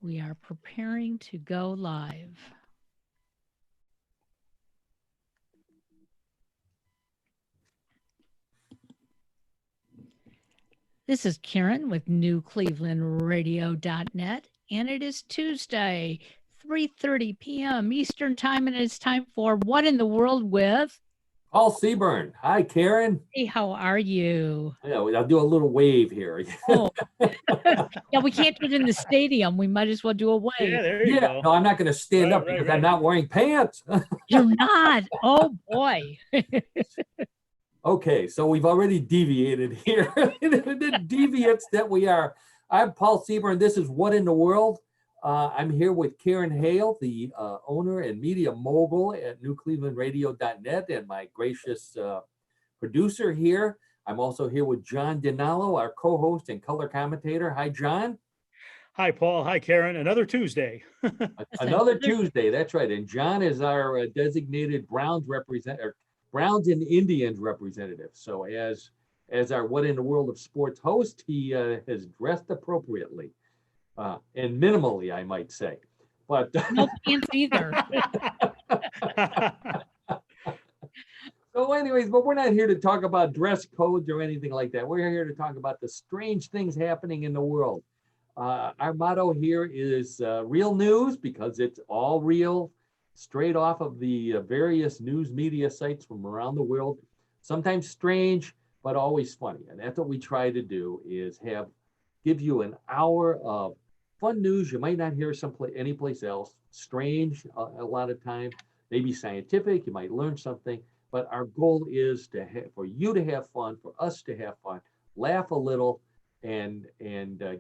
We are preparing to go live. This is Karen with NewClevelandRadio.net, and it is Tuesday, 3:30 p.m. Eastern Time, and it's time for What in the World with? Paul Seaburn. Hi, Karen. Hey, how are you? Yeah, I'll do a little wave here. Oh, yeah, we can't do it in the stadium. We might as well do a wave. Yeah, there you go. No, I'm not going to stand up because I'm not wearing pants. You're not. Oh, boy. Okay, so we've already deviated here. The deviants that we are. I'm Paul Seaburn. This is What in the World. I'm here with Karen Hale, the owner and media mogul at NewClevelandRadio.net, and my gracious producer here. I'm also here with John Dinallo, our co-host and color commentator. Hi, John. Hi, Paul. Hi, Karen. Another Tuesday. Another Tuesday. That's right. And John is our designated Browns and Indians representative. So as our What in the World of Sports host, he has dressed appropriately and minimally, I might say. But no pants either. So anyways, but we're not here to talk about dress codes or anything like that. We're here to talk about the strange things happening in the world. Our motto here is real news, because it's all real, straight off of the various news media sites from around the world. Sometimes strange, but always funny. And that's what we try to do, is give you an hour of fun news you might not hear anyplace else. Strange a lot of time, maybe scientific, you might learn something. But our goal is for you to have fun, for us to have fun, laugh a little, and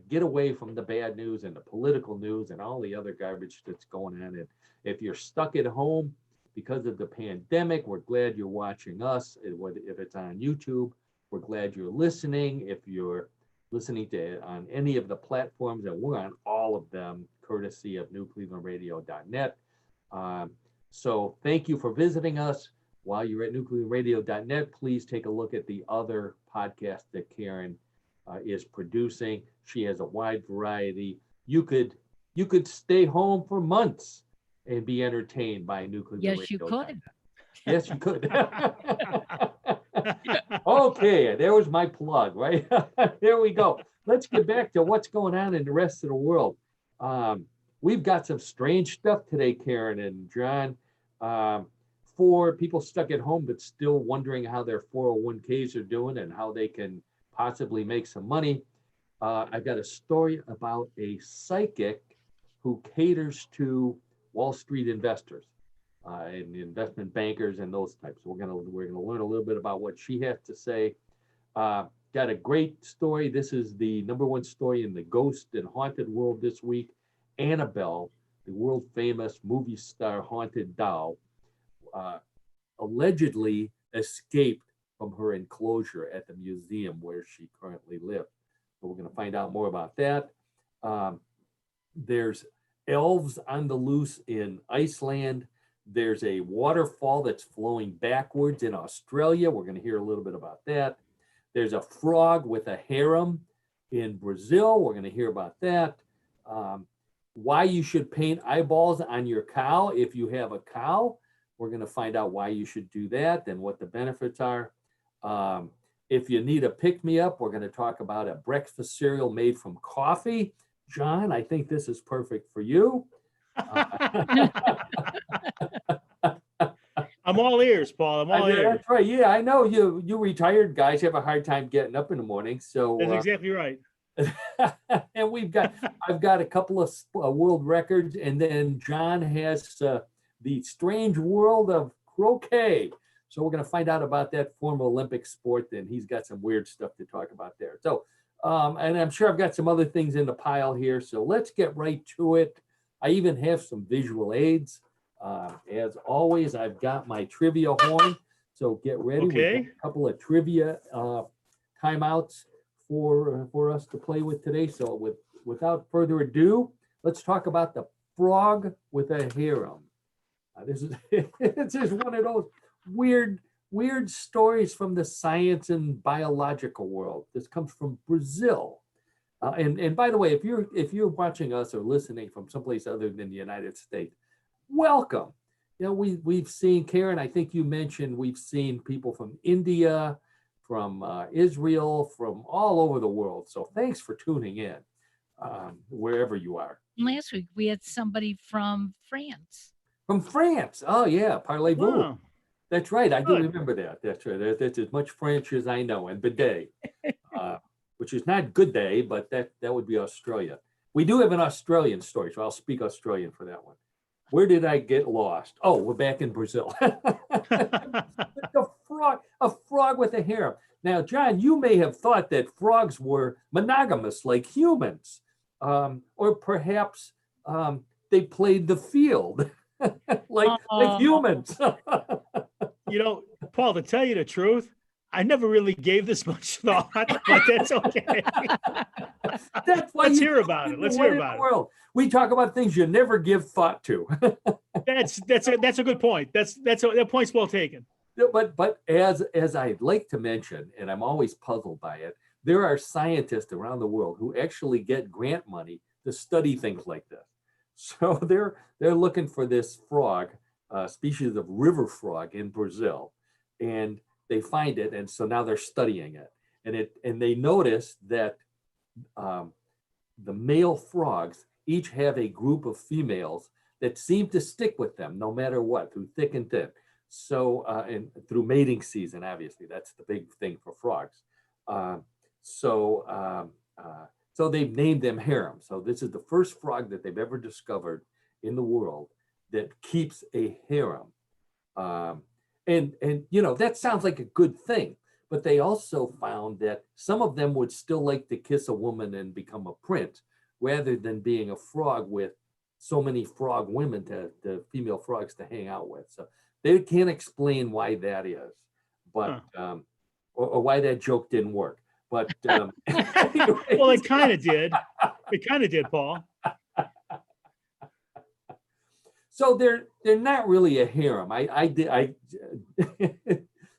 get away from the bad news and the political news and all the other garbage that's going on. And if you're stuck at home because of the pandemic, we're glad you're watching us. If it's on YouTube, we're glad you're listening. If you're listening to on any of the platforms, and we're on all of them, courtesy of NewClevelandRadio.net. So thank you for visiting us. While you're at NewClevelandRadio.net, please take a look at the other podcast that Karen is producing. She has a wide variety. You could stay home for months and be entertained by NewClevelandRadio.net. Yes, you could. Yes, you could. Okay, there was my plug, right? There we go. Let's get back to what's going on in the rest of the world. We've got some strange stuff today, Karen and John. For people stuck at home but still wondering how their 401ks are doing and how they can possibly make some money. I've got a story about a psychic who caters to Wall Street investors and investment bankers and those types. We're gonna learn a little bit about what she has to say. Got a great story. This is the #1 story in the ghost and haunted world this week. Annabelle, the world famous movie star haunted doll, allegedly escaped from her enclosure at the museum where she currently lived. So we're going to find out more about that. There's elves on the loose in Iceland. There's a waterfall that's flowing backwards in Australia. We're going to hear a little bit about that. There's a frog with a harem in Brazil. We're going to hear about that. Why you should paint eyeballs on your cow if you have a cow. We're going to find out why you should do that and what the benefits are. If you need a pick-me-up, we're going to talk about a breakfast cereal made from coffee. John, I think this is perfect for you. I'm all ears, Paul. I'm all ears. That's right. Yeah, I know you retired guys have a hard time getting up in the morning. So that's exactly right. And I've got a couple of world records, and then John has the strange world of croquet. So we're going to find out about that former Olympic sport, and he's got some weird stuff to talk about there. So, and I'm sure I've got some other things in the pile here. So let's get right to it. I even have some visual aids. As always, I've got my trivia horn. So get ready. Okay. We've got a couple of trivia timeouts for us to play with today. So without further ado, let's talk about the frog with a harem. This is one of those weird stories from the science and biological world. This comes from Brazil. And by the way, if you're watching us or listening from someplace other than the United States, welcome. We've seen, Karen, I think you mentioned we've seen people from India, from Israel, from all over the world. So thanks for tuning in, wherever you are. Last week we had somebody from France. From France. Oh yeah, parlez-vous. Wow. That's right. I do Good. remember that. That's right. That's as much French as I know. And bidet, which is not good day, but that would be Australia. We do have an Australian story, so I'll speak Australian for that one. Where did I get lost? Oh, we're back in Brazil. A frog with a harem. Now, John, you may have thought that frogs were monogamous like humans, or perhaps they played the field like humans. Paul, to tell you the truth, I never really gave this much thought, but that's okay. That's why Let's hear about it. Let's hear about it. World. We talk about things you never give thought to. That's a good point. That point's well taken. But as I'd like to mention, and I'm always puzzled by it, there are scientists around the world who actually get grant money to study things like this. So they're looking for this frog, species of river frog in Brazil, and they find it, and so now they're studying it, and they notice that the male frogs each have a group of females that seem to stick with them no matter what, through thick and thin. So and through mating season, obviously that's the big thing for frogs. So they've named them harem. So this is the first frog that they've ever discovered in the world that keeps a harem. And that sounds like a good thing, but they also found that some of them would still like to kiss a woman and become a prince rather than being a frog with so many frog women to female frogs to hang out with. So they can't explain why that is, but or why that joke didn't work. But anyway. Well, it kind of did. It kind of did, Paul. So they're not really a harem. I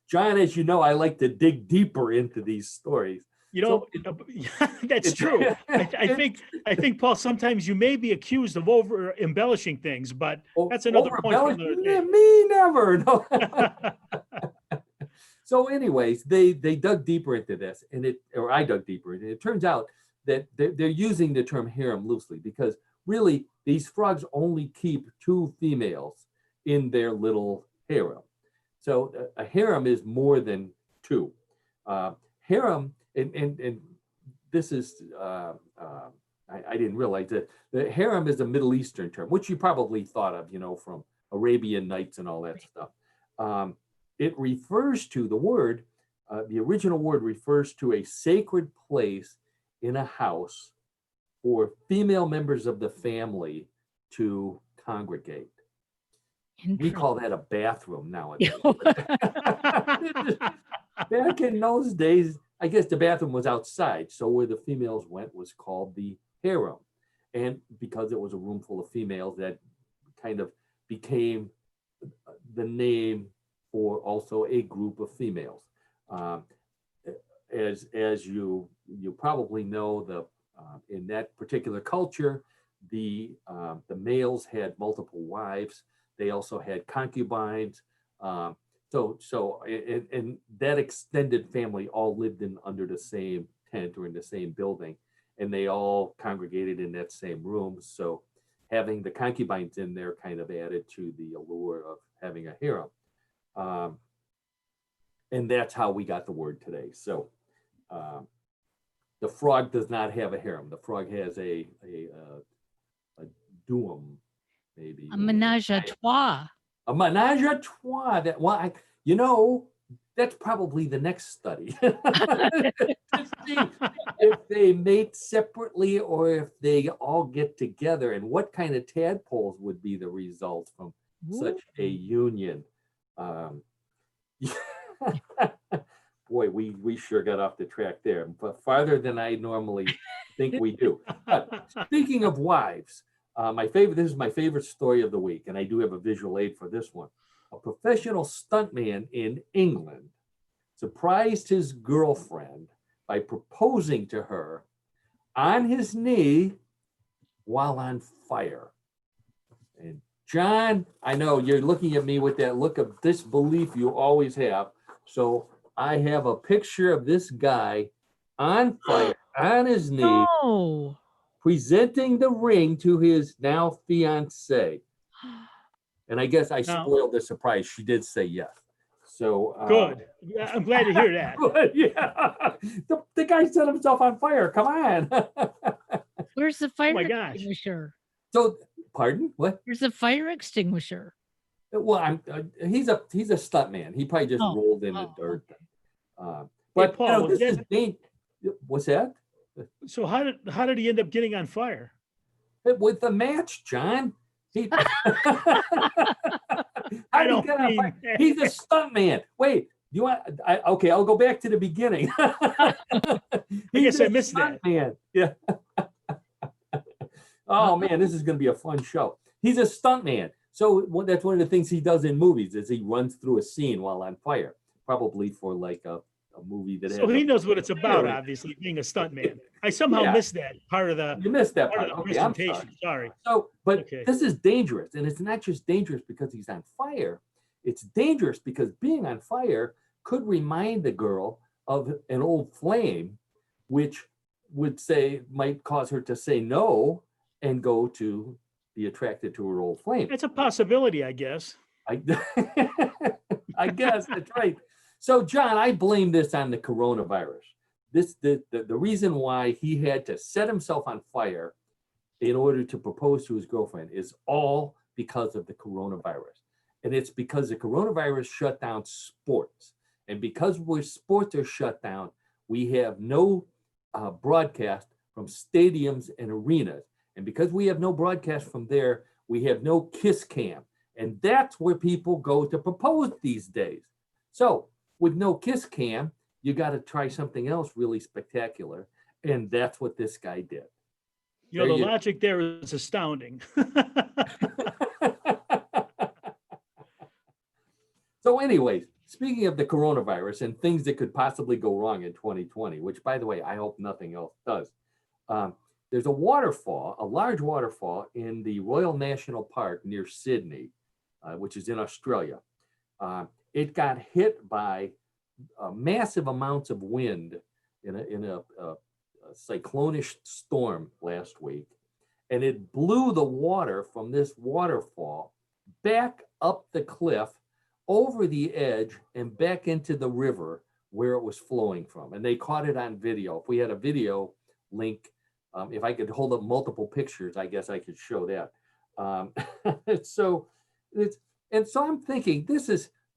John, as you know, I like to dig deeper into these stories. That's true. I think, Paul, sometimes you may be accused of over embellishing things, but that's another point for another day. Me never. No. So anyways, they dug deeper into this, or I dug deeper, and it turns out that they're using the term harem loosely because really these frogs only keep 2 females in their little harem. So a harem is more than 2. Harem, and this is, I didn't realize that the harem is a Middle Eastern term, which you probably thought of, from Arabian Nights and all that stuff. It refers to the original word refers to a sacred place in a house for female members of the family to congregate. We call that a bathroom nowadays. Back in those days, I guess the bathroom was outside. So where the females went was called the harem. And because it was a room full of females, that kind of became the name for also a group of females. As you probably know, in that particular culture, the males had multiple wives. They also had concubines. So that extended family all lived under the same tent or in the same building, and they all congregated in that same room. So having the concubines in there kind of added to the allure of having a harem. And that's how we got the word today. So the frog does not have a harem. The frog has a duum, maybe. A menage a trois. A menage a trois. That's probably the next study. To see if they mate separately or if they all get together, and what kind of tadpoles would be the result from such a union. Boy, we sure got off the track there, but farther than I normally think we do. But speaking of wives, this is my favorite story of the week, and I do have a visual aid for this one. A professional stuntman in England surprised his girlfriend by proposing to her on his knee while on fire. And John, I know you're looking at me with that look of disbelief you always have. So I have a picture of this guy on fire, on his knee, No. presenting the ring to his now fiance. And I guess I Now- spoiled the surprise. She did say yes. So Good. Yeah, I'm glad to hear that. yeah, the guy set himself on fire. Come on. Where's the fire my gosh. extinguisher? So, pardon? What? Where's the fire extinguisher? Well, he's a stunt man. He probably just Oh, rolled in the oh, dirt. Hey, But Paul, you know, was this is that- what's that? So how did he end up getting on fire? With the match, John. He, I don't mean that. He's a stunt man. Wait, you want? Okay, I'll go back to the beginning. I guess I missed that. Man, yeah. Oh man, this is going to be a fun show. He's a stunt man, so that's one of the things he does in movies is he runs through a scene while on fire, probably for like a movie that. So has he a- knows what it's about, Yeah. obviously, being a stuntman. I somehow Yeah. missed that part of the You missed that part part. of the Okay, I'm presentation. sorry. Sorry. So, but Okay. this is dangerous, and it's not just dangerous because he's on fire. It's dangerous because being on fire could remind the girl of an old flame, which might cause her to say no and go to be attracted to her old flame. That's a possibility, I guess. I, I guess that's right. So, John, I blame this on the coronavirus. The reason why he had to set himself on fire in order to propose to his girlfriend is all because of the coronavirus. And it's because the coronavirus shut down sports. And because sports are shut down, we have no broadcast from stadiums and arenas. And because we have no broadcast from there, we have no kiss cam. And that's where people go to propose these days. So with no kiss cam, you got to try something else really spectacular. And that's what this guy did. You know, There the you- logic there is astounding. So anyways, speaking of the coronavirus and things that could possibly go wrong in 2020, which by the way, I hope nothing else does. There's a waterfall, a large waterfall in the Royal National Park near Sydney, which is in Australia. It got hit by massive amounts of wind in a cyclonish storm last week. And it blew the water from this waterfall back up the cliff, over the edge, and back into the river where it was flowing from. And they caught it on video. If we had a video link, if I could hold up multiple pictures, I guess I could show that. So I'm thinking,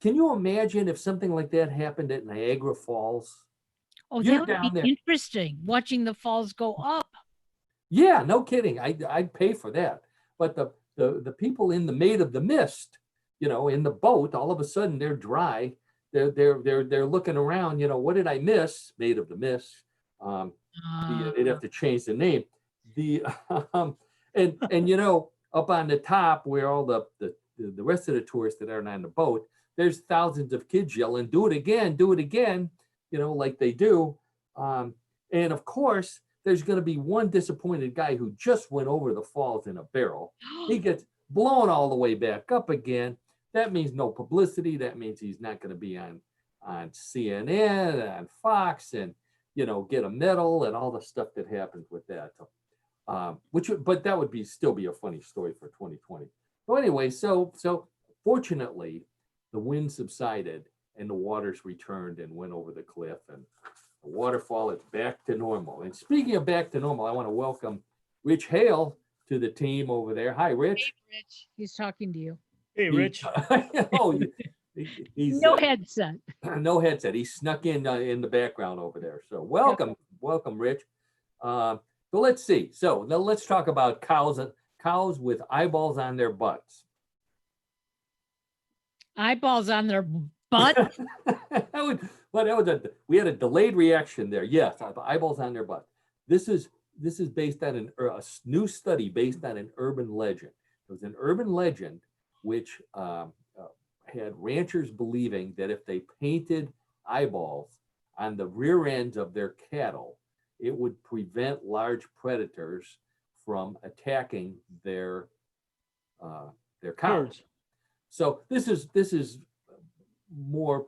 can you imagine if something like that happened at Niagara Falls? Oh, You're that would down be there. interesting. Watching the falls go up. Yeah, no kidding. I'd pay for that. But the people in the Maid of the Mist, in the boat, all of a sudden they're dry. They're looking around. What did I miss? Maid of the Mist. They'd have to change the name. And up on the top where all the rest of the tourists that aren't on the boat, there's thousands of kids yelling, "Do it again," like they do. And of course, there's going to be one disappointed guy who just went over the falls in a barrel. He gets blown all the way back up again. That means no publicity. That means he's not going to be on CNN, on Fox, and get a medal and all the stuff that happens with that. But that would still be a funny story for 2020. So anyway, so fortunately, the wind subsided and the waters returned and went over the cliff, and the waterfall is back to normal. And speaking of back to normal, I want to welcome Rich Hale to the team over there. Hi, Rich. Hey, Rich. He's talking to you. Hey, Rich. He's No headset. no headset. He snuck in the background over there. So welcome, Rich. So let's see. So now let's talk about cows with eyeballs on their butts. Eyeballs on their butt. We had a delayed reaction there. Yes, eyeballs on their butt. This is based on a new study based on an urban legend. It was an urban legend which had ranchers believing that if they painted eyeballs on the rear ends of their cattle, it would prevent large predators from attacking their cows. Herds. So this is more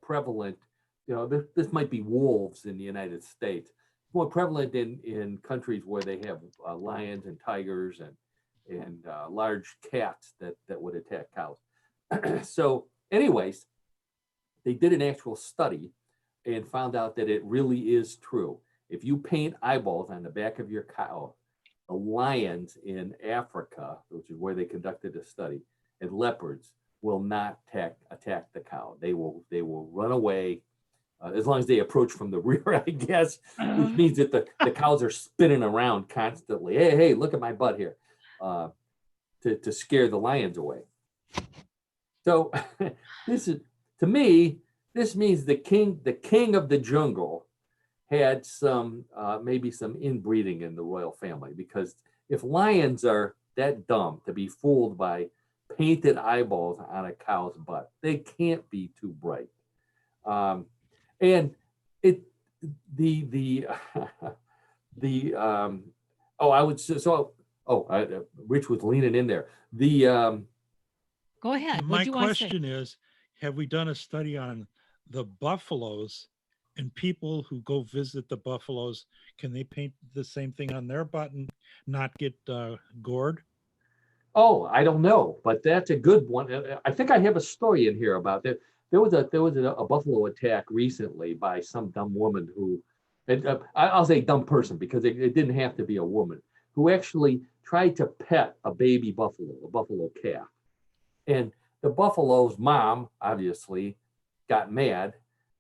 prevalent. You know, this might be wolves in the United States. More prevalent in countries where they have lions and tigers and large cats that would attack cows. So, anyways, they did an actual study and found out that it really is true. If you paint eyeballs on the back of your cow, the lions in Africa, which is where they conducted the study, and leopards will not attack the cow. They will run away as long as they approach from the rear, I guess, which means that the cows are spinning around constantly. Hey, look at my butt here, to scare the lions away. So this is, to me, this means the king of the jungle had some maybe some inbreeding in the royal family, because if lions are that dumb to be fooled by painted eyeballs on a cow's butt, they can't be too bright. And it the I would say so. Rich was leaning in there. Go ahead. My What do you want to say? question is, have we done a study on the buffaloes and people who go visit the buffaloes? Can they paint the same thing on their butt and not get gored? Oh, I don't know, but that's a good one. I think I have a story in here about that. There was a buffalo attack recently by some dumb woman who, I'll say dumb person because it didn't have to be a woman, who actually tried to pet a baby buffalo, a buffalo calf. And the buffalo's mom obviously got mad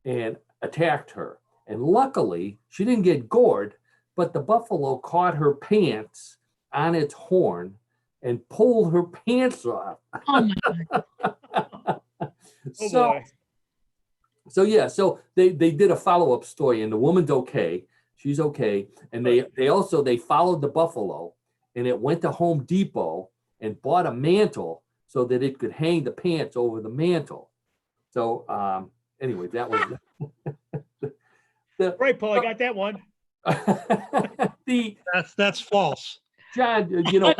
and attacked her. And luckily, she didn't get gored, but the buffalo caught her pants on its horn and pulled her pants off. Oh my God. So they did a follow-up story, and the woman's okay. She's okay. And they followed the buffalo, and it went to Home Depot and bought a mantle so that it could hang the pants over the mantle. So anyway, that was Right, Paul, I got that one. That's false. John, you know,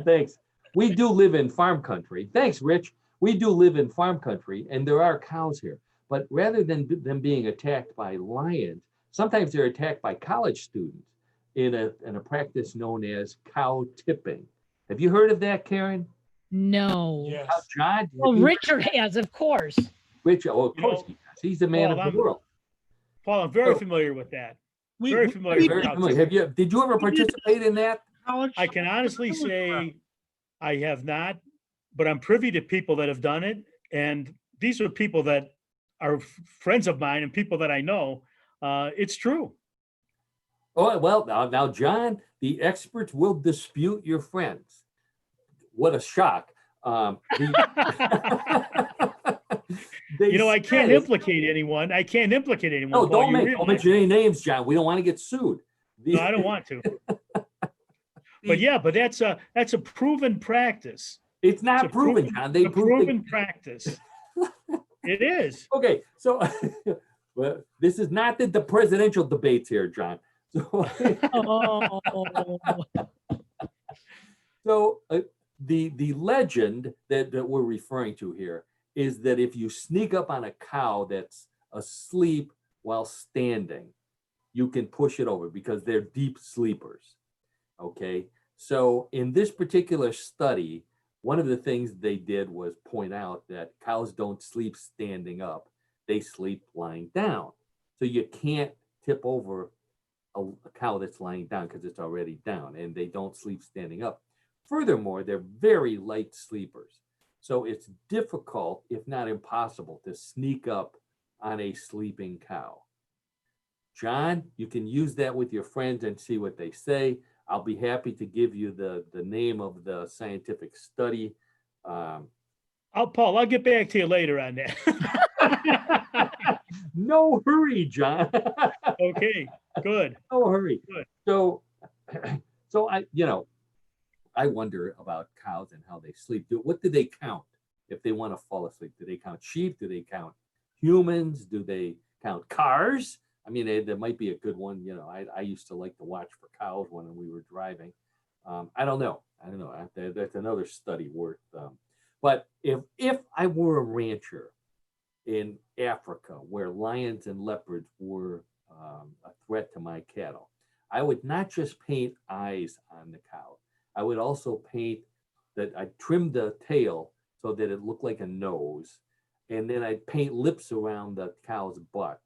thanks. We do live in farm country. Thanks, Rich. We do live in farm country, and there are cows here. But rather than them being attacked by lions, sometimes they're attacked by college students in a practice known as cow tipping. Have you heard of that, Karen? No. Yes. John? Well, Richard has, of course. Rich, of course he has. He's the man of the world. Paul, I'm very familiar with that. Very familiar. Very familiar. Did you ever participate in that? I can honestly say I have not, but I'm privy to people that have done it. And these are people that are friends of mine and people that I know. It's true. Oh, well, now, John, the experts will dispute your friends. What a shock. You know, I can't implicate anyone. I can't implicate anyone. No, Paul. don't mention any names, John. We don't want to get sued. No, I don't want to. But yeah, but that's a proven practice. It's not proven, John. They proven practice. It is. Okay, so well, this is not the presidential debates here, John. So, so the legend that we're referring to here is that if you sneak up on a cow that's asleep while standing, you can push it over because they're deep sleepers. Okay, so in this particular study, one of the things they did was point out that cows don't sleep standing up, they sleep lying down. So you can't tip over a cow that's lying down because it's already down, and they don't sleep standing up. Furthermore, they're very light sleepers. So it's difficult, if not impossible, to sneak up on a sleeping cow. John, you can use that with your friends and see what they say. I'll be happy to give you the name of the scientific study. Paul, I'll get back to you later on that. No hurry, John. Okay, good. No hurry. Good. So I wonder about cows and how they sleep. What do they count if they want to fall asleep? Do they count sheep? Do they count humans? Do they count cars? I mean, there might be a good one. You know, I used to like to watch for cows when we were driving. I don't know. That's another study worth. But if I were a rancher in Africa where lions and leopards were a threat to my cattle, I would not just paint eyes on the cow. I would also paint that. I'd trim the tail so that it looked like a nose, and then I'd paint lips around the cow's butt,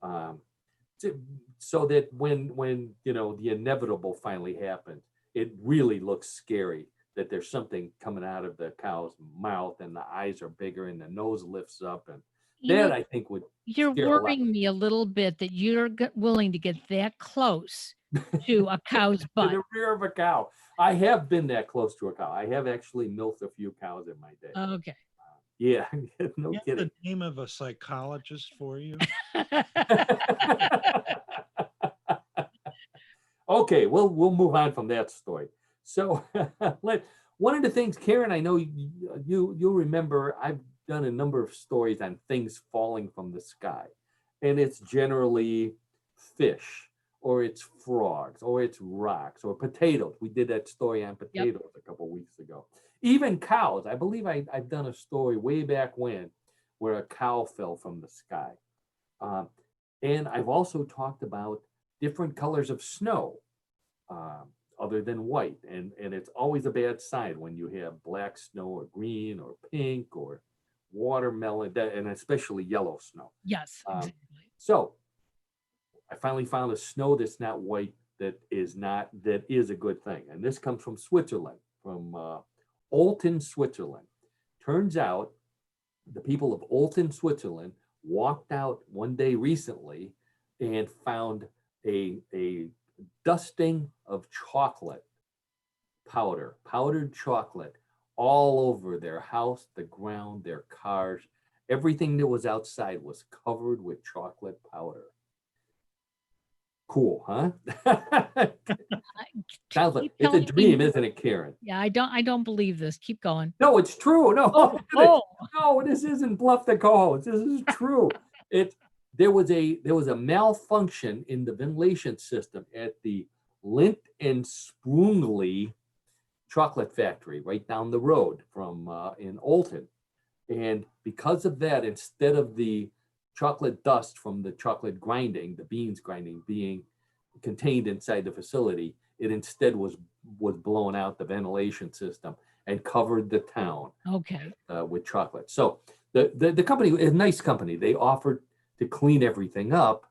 um, so that when you know the inevitable finally happens, it really looks scary. That there's something coming out of the cow's mouth, and the eyes are bigger, and the nose lifts up, and that I think would. You're scare a lot. worrying me a little bit that you're willing to get that close to a cow's In butt. the rear of a cow. I have been that close to a cow. I have actually milked a few cows in my day. Okay. Yeah, no Get kidding. the name of a psychologist for you. Okay, we'll move on from that story. So one of the things, Karen, I know you remember, I've done a number of stories on things falling from the sky, and it's generally fish, or it's frogs, or it's rocks, or potatoes. We did that story on potatoes a couple weeks ago. Even cows. I believe I've done a story way back when where a cow fell from the sky. And I've also talked about different colors of snow other than white. And it's always a bad sign when you have black snow or green or pink or watermelon, and especially yellow snow. Yes, exactly. So I finally found a snow that's not white, that is a good thing. And this comes from Switzerland, from Olten, Switzerland. Turns out the people of Olten, Switzerland walked out one day recently and found a dusting of chocolate powder, powdered chocolate, all over their house, the ground, their cars. Everything that was outside was covered with chocolate powder. Cool, huh? Sounds like it's a dream, isn't it, Karen? Yeah, I don't believe this. Keep going. No, it's true. No, Oh. no, this isn't bluff the co-host. This is true. There was a malfunction in the ventilation system at the Lindt and Sprungli chocolate factory right down the road from in Olten. And because of that, instead of the chocolate dust from the chocolate grinding, the beans grinding being contained inside the facility, it instead was blown out the ventilation system and covered the town with chocolate. So the company is a nice company. They offered to clean everything up,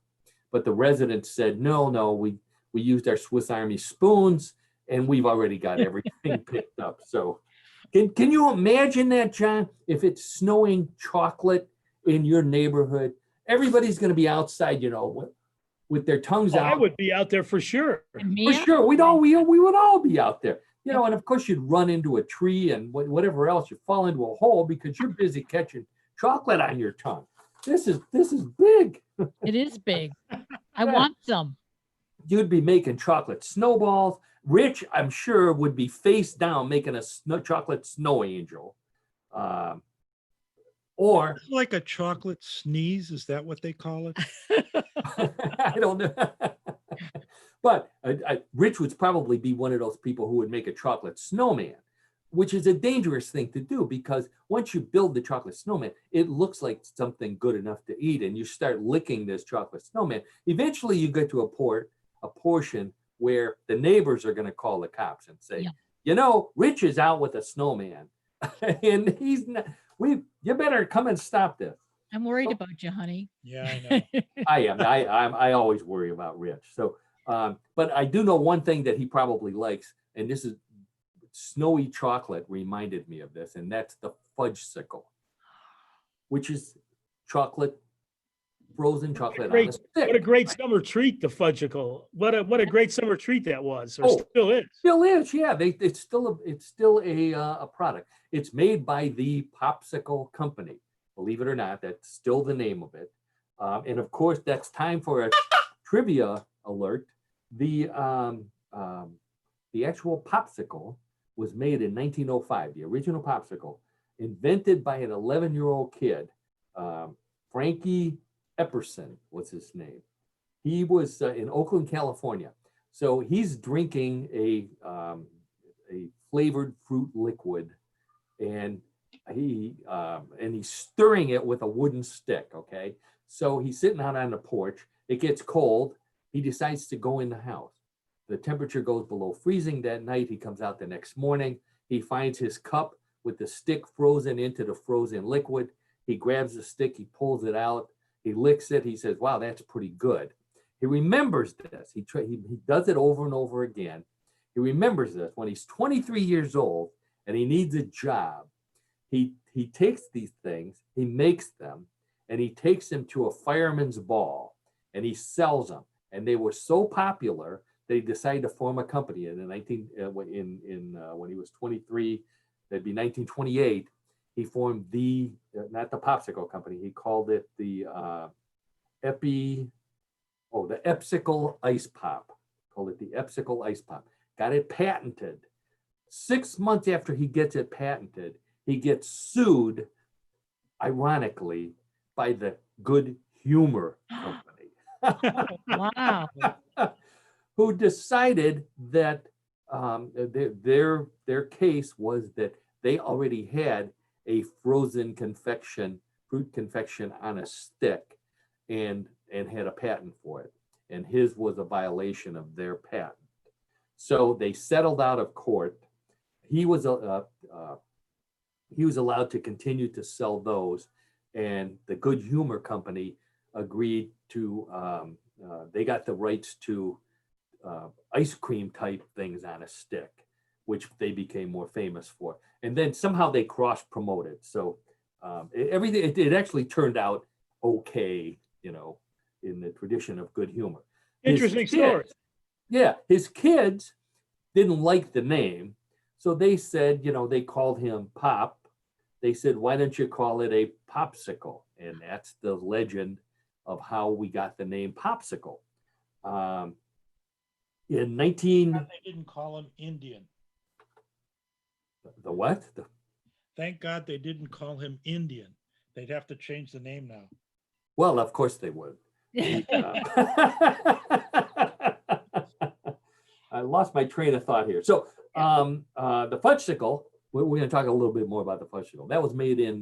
but the residents said, no, we used our Swiss Army spoons and we've already got everything picked up. So can you imagine that, John? If it's snowing chocolate in your neighborhood, everybody's going to be outside, with their tongues out. I would be out there for sure. For sure. We would all be out there, and of course you'd run into a tree and whatever else, you fall into a hole because you're busy catching chocolate on your tongue. This is big. It is big. I want some. You'd be making chocolate snowballs. Rich, I'm sure, would be face down making a chocolate snow angel. Or like a chocolate sneeze. Is that what they call it? I don't know. But Rich would probably be one of those people who would make a chocolate snowman, which is a dangerous thing to do because once you build the chocolate snowman, it looks like something good enough to eat, and you start licking this chocolate snowman. Eventually, you get to a portion where the neighbors are going to call the cops and say, Rich is out with a snowman, and he's not. You better come and stop this. I'm worried about you, honey. Yeah, I know. I am. I always worry about Rich. So, but I do know one thing that he probably likes, and this is snowy chocolate reminded me of this, and that's the fudgesicle, which is frozen chocolate on a stick. What a great summer treat, the fudgicle. What a great summer treat that was, or still is. Still is, yeah. It's still a product. It's made by the Popsicle Company. Believe it or not, that's still the name of it. And of course, that's time for a trivia alert. The actual popsicle was made in 1905. The original popsicle, invented by an 11-year-old kid, Frankie Epperson was his name. He was in Oakland, California. So he's drinking a flavored fruit liquid, and he's stirring it with a wooden stick. Okay, so he's sitting out on the porch. It gets cold. He decides to go in the house. The temperature goes below freezing that night. He comes out the next morning. He finds his cup with the stick frozen into the frozen liquid. He grabs the stick, he pulls it out, he licks it. He says, wow, that's pretty good. He remembers this. He does it over and over again. He remembers this when he's 23 years old and he needs a job. He takes these things, he makes them, and he takes them to a fireman's ball and he sells them. And they were so popular, they decided to form a company. And when he was 23, that'd be 1928, he formed not the popsicle company, he called it the Epsicle Ice Pop. Called it the Epsicle Ice Pop. Got it patented. 6 months after he gets it patented, he gets sued, ironically, by the Good Humor Company. Wow. Who decided that their case was that they already had a frozen fruit confection on a stick, and had a patent for it, and his was a violation of their patent. So they settled out of court. He was allowed to continue to sell those, and the Good Humor Company agreed to. They got the rights to ice cream type things on a stick, which they became more famous for. And then somehow they cross promoted. So everything, it actually turned out okay, in the tradition of Good Humor. Interesting story. Yeah, his kids didn't like the name. So they said, they called him Pop. They said, why don't you call it a popsicle? And that's the legend of how we got the name Popsicle. In 19... They didn't call him Indian. The what? Thank God they didn't call him Indian. They'd have to change the name now. Well, of course they would. I lost my train of thought here. So the fudgesicle, we're going to talk a little bit more about the fudgesicle. That was made it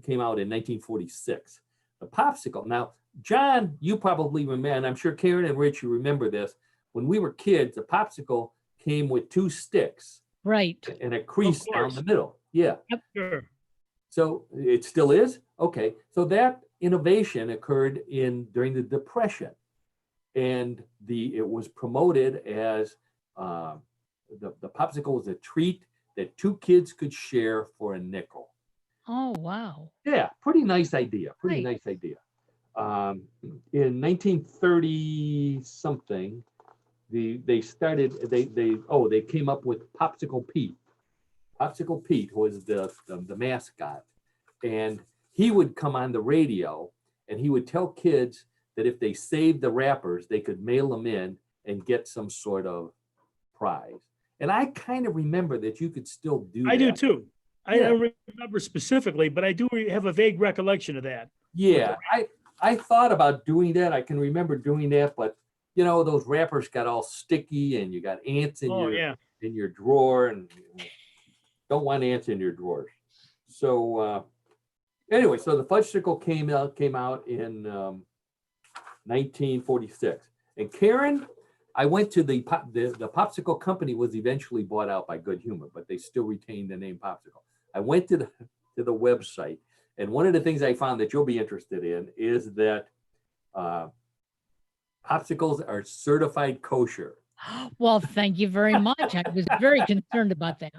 came out in 1946. The popsicle. Now, John, you probably remember, and I'm sure Karen and Rich, you remember this. When we were kids, the popsicle came with two sticks. Right. And a crease down the middle. Yeah. Yep. Sure. So it still is? Okay. So that innovation occurred during the Depression. And it was promoted as the popsicle was a treat that two kids could share for a nickel. Oh, wow. Yeah, pretty nice idea. Right. Nice idea. In 1930 something, they came up with Popsicle Pete. Popsicle Pete was the mascot, and he would come on the radio and he would tell kids that if they saved the wrappers, they could mail them in and get some sort of prize. And I kind of remember that you could still do that. I do too. I Yeah. don't remember specifically, but I do have a vague recollection of that. Yeah, I thought about doing that. I can remember doing that, but those wrappers got all sticky and you got ants in your drawer, and don't want ants in your drawers. So anyway, so the fudgesicle came out in 1946. And Karen, I went to the Popsicle Company was eventually bought out by Good Humor, but they still retained the name Popsicle. I went to the website, and one of the things I found that you'll be interested in is that popsicles are certified kosher. Well, thank you very much. I was very concerned about that.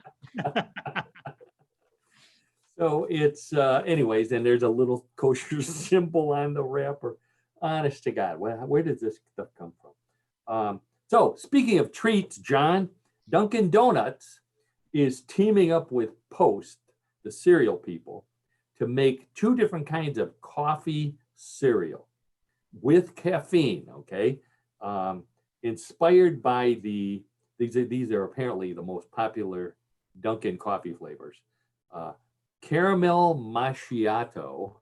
So it's anyways, and there's a little kosher symbol on the wrapper. Honest to God, where does this stuff come from? So speaking of treats, John, Dunkin' Donuts is teaming up with Post, the cereal people, to make two different kinds of coffee cereal with caffeine. Okay, inspired by these are apparently the most popular Dunkin' coffee flavors: caramel macchiato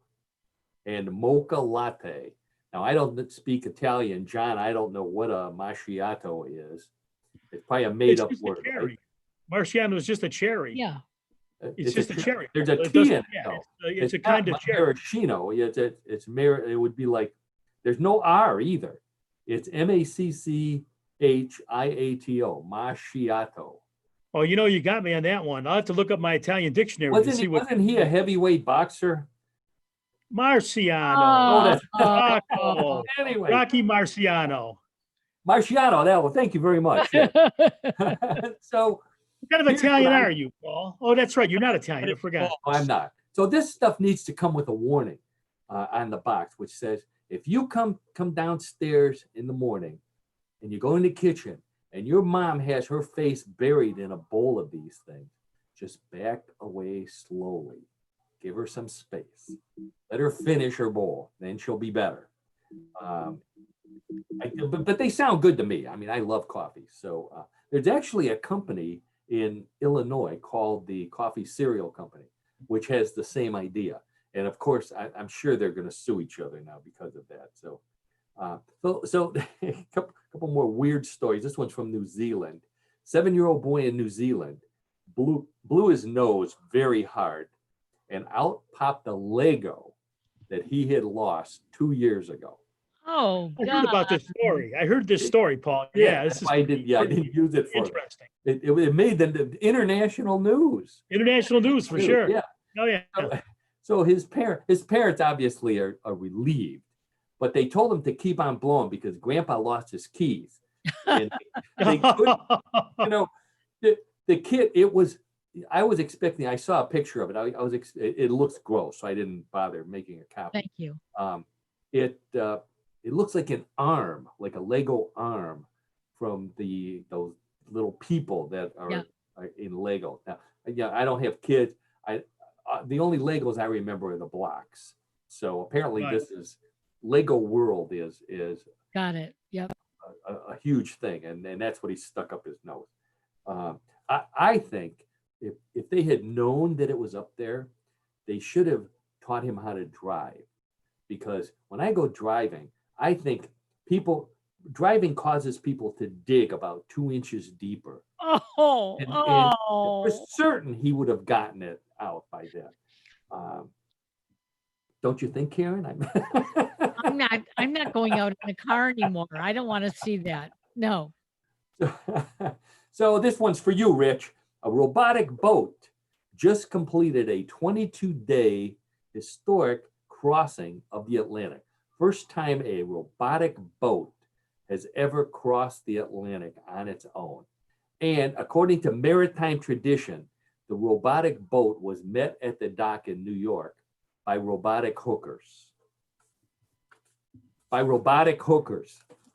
and mocha latte. Now, I don't speak Italian. John, I don't know what a macchiato is. It's probably a made It's up just a word, right? cherry. Marciano is just a cherry. Yeah. It's just a cherry. There's a It T in doesn't- it, yeah, though. it's a not kind of cherry. maraschino. It would be like, there's no R either. It's Macchiato, macchiato. Oh, you got me on that one. I'll have to look up my Italian dictionary to see what Wasn't he a heavyweight boxer? Marciano. that's Rocco. anyway. Rocky Marciano. Marciano, that well, thank you very much. Yeah. So What kind of Here's Italian what I- are you, Paul? Oh, that's right. You're not Italian. I forgot. no, I'm not. So this stuff needs to come with a warning on the box, which says if you come downstairs in the morning and you go in the kitchen and your mom has her face buried in a bowl of these things, just back away slowly. Give her some space. Let her finish her bowl. Then she'll be better. But they sound good to me. I mean, I love coffee. So there's actually a company in Illinois called the Coffee Cereal Company, which has the same idea. And of course, I'm sure they're going to sue each other now because of that. So a couple more weird stories. This one's from New Zealand. 7-year-old boy in New Zealand blew his nose very hard, and out popped a Lego that he had lost 2 years ago. Oh, I heard about God. this story. I heard this story, Paul. Yeah, this that's is why I didn't use it for it. interesting. It made the international news. International news for Dude, sure. Yeah. Oh yeah. So his parents obviously are relieved, but they told him to keep on blowing because Grandpa lost his keys. And they couldn't, the kid. I was expecting. I saw a picture of it. It looks gross, so I didn't bother making a copy. Thank you. It looks like an arm, like a Lego arm from those little people that are in Lego. Now, I don't have kids. The only Legos I remember are the blocks. So apparently this is Lego World is Got it. Yep. a huge thing, and that's what he stuck up his nose. I think if they had known that it was up there, they should have taught him how to drive, because when I go driving, I think driving causes people to dig about 2 inches deeper. Oh, And oh. for certain he would have gotten it out by then. Don't you think, Karen? I'm not going out in the car anymore. I don't want to see that. No. So this one's for you, Rich. A robotic boat just completed a 22-day historic crossing of the Atlantic. First time a robotic boat has ever crossed the Atlantic on its own. And according to maritime tradition, the robotic boat was met at the dock in New York by robotic hookers.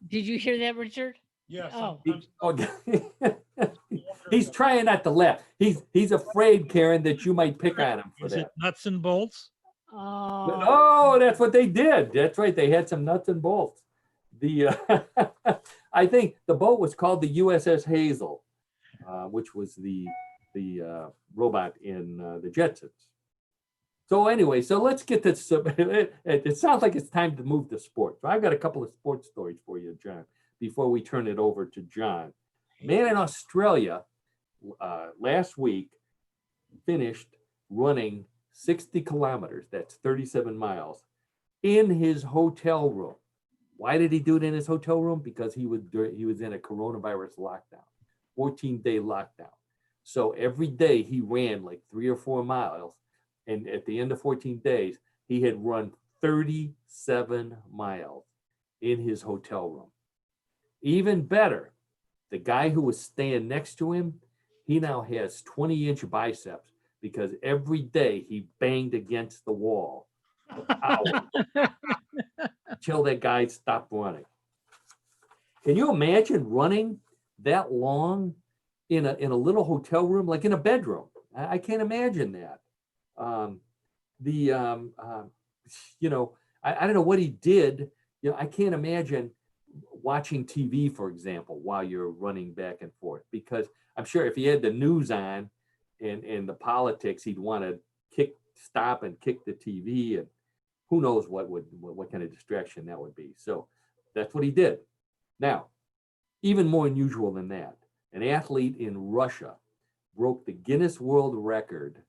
Did you hear that, Richard? Yes. Oh. He's trying not to laugh. He's afraid, Karen, that you might pick on him for Is that. it nuts and bolts? Oh. Oh, that's what they did. That's right. They had some nuts and bolts. I think the boat was called the USS Hazel, which was the robot in the Jetsons. So anyway, so let's get this. It sounds like it's time to move to sports. So I've got a couple of sports stories for you, John, before we turn it over to John. A man in Australia last week finished running 60 kilometers, that's 37 miles, in his hotel room. Why did he do it in his hotel room? Because he was in a coronavirus lockdown, 14-day lockdown. So every day he ran like 3 or 4 miles. And at the end of 14 days, he had run 37 miles in his hotel room. Even better, the guy who was staying next to him, he now has 20-inch biceps because every day he banged against the wall for hours until that guy stopped running. Can you imagine running that long in a little hotel room, like in a bedroom? I can't imagine that. I don't know what he did. I can't imagine watching TV, for example, while you're running back and forth, because I'm sure if he had the news on and the politics, he'd want to stop and kick the TV, and who knows what kind of distraction that would be. So that's what he did. Now, even more unusual than that, an athlete in Russia broke the Guinness World Record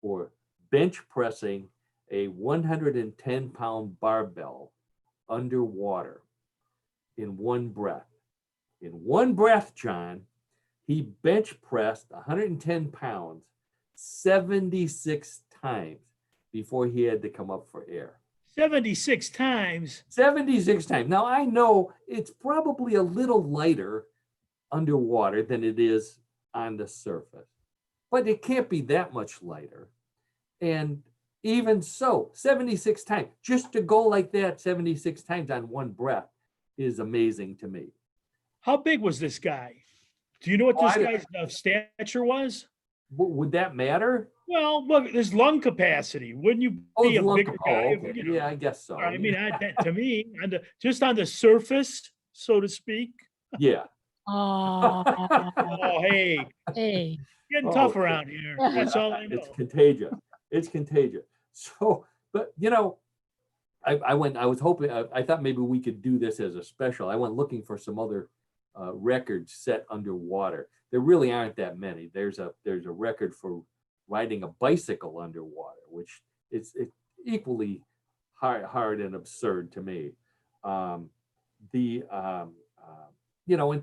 for bench pressing a 110-pound barbell underwater in one breath. In one breath, John, he bench pressed 110 pounds 76 times before he had to come up for air. 76 times. 76 times. Now, I know it's probably a little lighter underwater than it is on the surface, but it can't be that much lighter. And even so, 76 times, just to go like that 76 times on one breath is amazing to me. How big was this guy? Do you know what this guy's stature was? Would that matter? Well, look, his lung capacity. Wouldn't you be a bigger guy? Okay. You know? Yeah, I guess so. I mean, to me, just on the surface, so to speak. Yeah. Oh, Oh, hey, hey. getting tough around here. That's all I know. It's contagious. It's contagious. So, but I was hoping, I thought maybe we could do this as a special. I went looking for some other records set underwater. There really aren't that many. There's a record for riding a bicycle underwater, which it's equally hard and absurd to me. And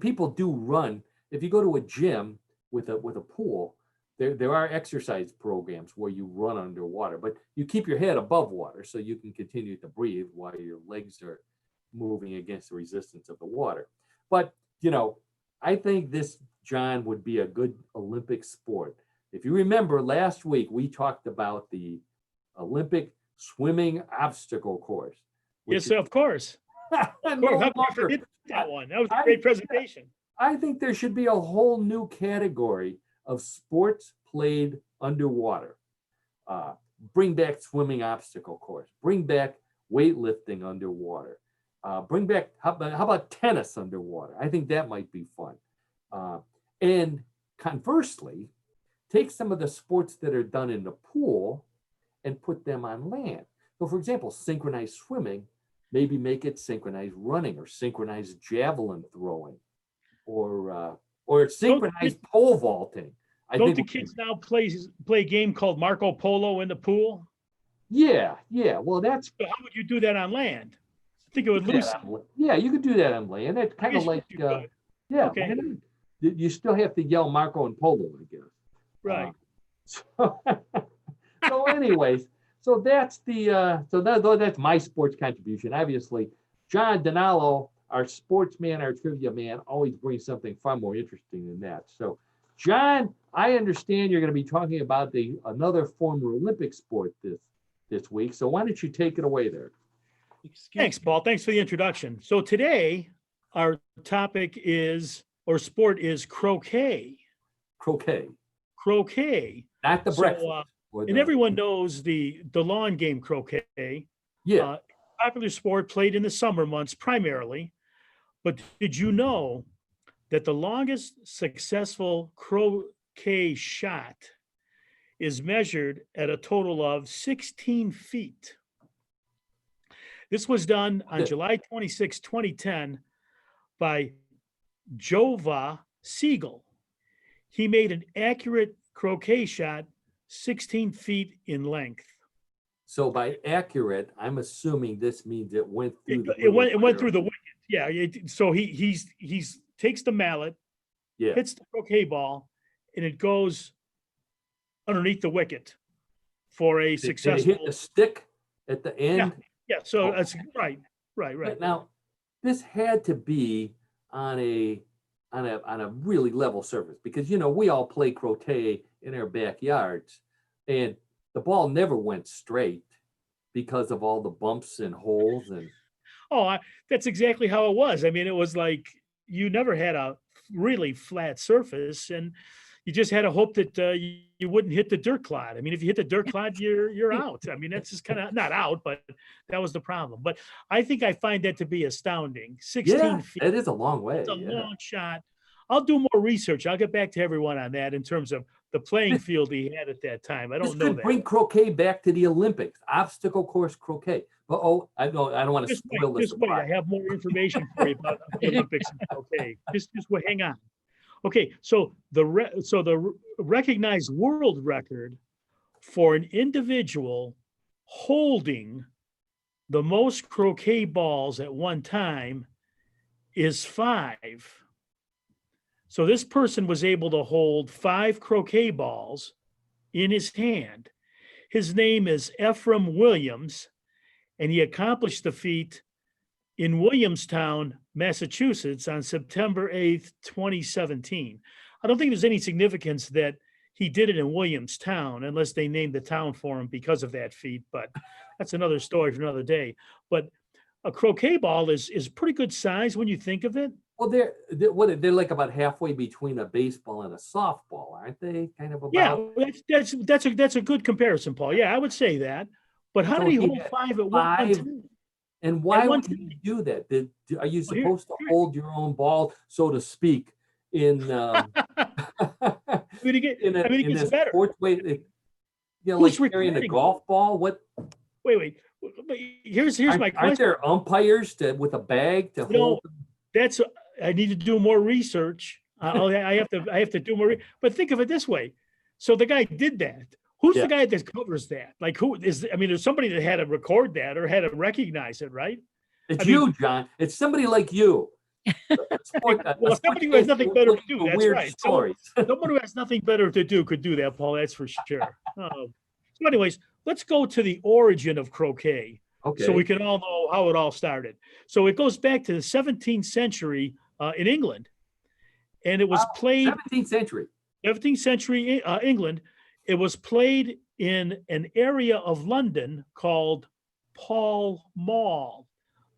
people do run. If you go to a gym with a pool, there are exercise programs where you run underwater, but you keep your head above water so you can continue to breathe while your legs are moving against the resistance of the water. But I think this, John, would be a good Olympic sport. If you remember last week, we talked about the Olympic swimming obstacle course. Yes, of course. No How could I forget that one? That was a great presentation. I think there should be a whole new category of sports played underwater. Bring back swimming obstacle course. Bring back weightlifting underwater. Bring back, how about tennis underwater? I think that might be fun. And conversely, take some of the sports that are done in the pool and put them on land. So for example, synchronized swimming, maybe make it synchronized running or synchronized javelin throwing or synchronized pole vaulting. Don't the kids now play a game called Marco Polo in the pool? Yeah. Well, that's. So how would you do that on land? I think it would lose. Yeah, you could do that on land. That's kind of like, yeah. Okay. You still have to yell Marco and Polo, I guess. Right. So anyways, so that's that's my sports contribution. Obviously, John Donalo, our sportsman, our trivia man, always brings something far more interesting than that. So, John, I understand you're going to be talking about another former Olympic sport this week. So why don't you take it away there? Thanks, Paul. Thanks for the introduction. So today, our topic sport is croquet. Croquet. Not the breakfast. And everyone knows the lawn game croquet. Yeah. Popular sport played in the summer months primarily. But did you know that the longest successful croquet shot is measured at a total of 16 feet? This was done on July 26, 2010 by Jova Siegel. He made an accurate croquet shot 16 feet in length. So by accurate, I'm assuming this means it went through it went through the wicket. Yeah. So he takes the mallet, hits the croquet ball, and it goes underneath the wicket for a successful. Did it hit the stick at the end? Yeah. So that's right. Now, this had to be on a really level surface because we all play croquet in our backyards, and the ball never went straight because of all the bumps and holes and. That's exactly how it was. I mean, it was like you never had a really flat surface, and you just had to hope that you wouldn't hit the dirt clod. I mean, if you hit the dirt clod, you're out. I mean, that's just kind of not out, but that was the problem. But I think I find that to be astounding. 16 feet. It is a long way. It's a long shot. I'll do more research. I'll get back to everyone on that in terms of the playing field he had at that time. I This don't know could that. bring croquet back to the Olympics, obstacle course croquet. But I don't want to Just spoil the wait, just wait. I surprise. have more information for you about the Olympics. Okay, just wait, hang on. Okay, so the recognized world record for an individual holding the most croquet balls at one time is 5. So this person was able to hold 5 croquet balls in his hand. His name is Ephraim Williams, and he accomplished the feat in Williamstown, Massachusetts on September 8th, 2017. I don't think there's any significance that he did it in Williamstown unless they named the town for him because of that feat, but that's another story for another day. But a croquet ball is pretty good size when you think of it. Well, they're like about halfway between a baseball and a softball, aren't they? Kind of about. Yeah, that's a good comparison, Paul. Yeah, I would say that. But how So did he he hold had 5 at one 5 time? And why one would you do that? Are you Well, here- supposed to hold your own ball, so to speak, in I mean, it in gets a better. sports way? You know, Who's like carrying a recording? golf ball. What? Wait. But here's my Aren't question. there umpires with a bag to You know, hold? That's I need to do more research. I have to do more. But think of it this way. So the guy did that. Who's Yeah. the guy that covers that? Like who is? I mean, there's somebody that had to record that or had to recognize it, right? It's I mean- you, John. It's somebody like you. Well, somebody who has nothing better to do. That's weird right. stories. Someone who has nothing better to do could do that, Paul. That's for sure. So, anyways, let's go to the origin of croquet, Okay. so we can all know how it all started. So it goes back to the 17th century in England, and it was played 17th century. 17th century England. It was played in an area of London called Pall Mall,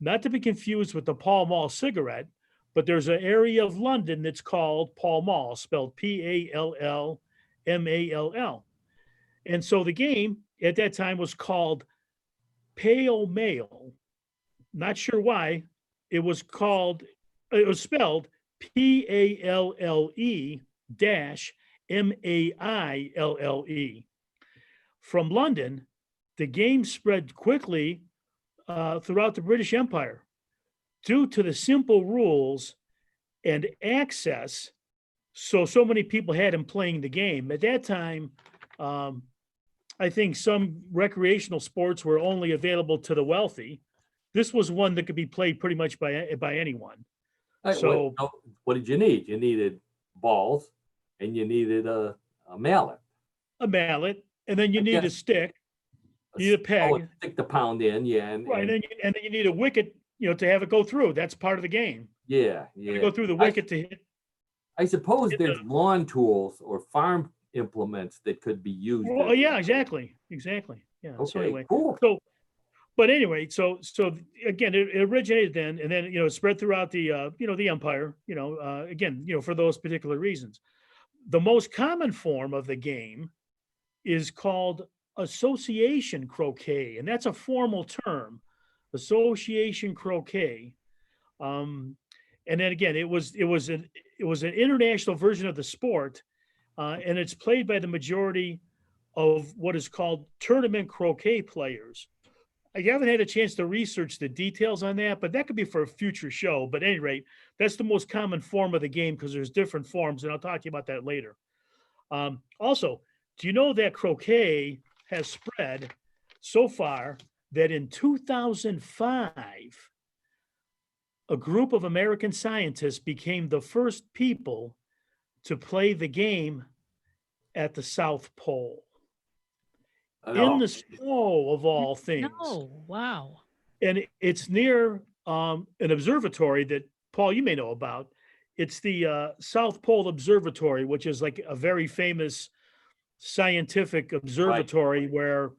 not to be confused with the Pall Mall cigarette, but there's an area of London that's called Pall Mall, spelled Pallmall. And so the game at that time was called Pale Mail. Not sure why. It was spelled Palle dash Maille. From London, the game spread quickly throughout the British Empire due to the simple rules and access. So many people had him playing the game. At that time, I think some recreational sports were only available to the wealthy. This was one that could be played pretty much by anyone. All right, So- what did you need? You needed balls, and you needed a mallet. A mallet, and then you need Yeah. a stick, you need a peg, Stick the pound in, yeah, right? And then you need a wicket, to have it go through. That's part of the game. yeah, You yeah. go through the wicket to hit. I suppose hit there's the- lawn tools or farm implements that could be used. Well, as- yeah, exactly. Yeah. So Okay, anyway, cool. but anyway, so again, it originated then, and then it spread throughout the the empire. Again, for those particular reasons. The most common form of the game is called association croquet, and that's a formal term, association croquet. And then again, it was an international version of the sport, and it's played by the majority of what is called tournament croquet players. I haven't had a chance to research the details on that, but that could be for a future show. But at any rate, that's the most common form of the game because there's different forms, and I'll talk to you about that later. Also, do you know that croquet has spread so far that in 2005, a group of American scientists became the first people to play the game at the South Pole, in the snow of all things. Oh, wow. And it's near an observatory that, Paul, you may know about. It's the South Pole Observatory, which is like a very famous scientific observatory where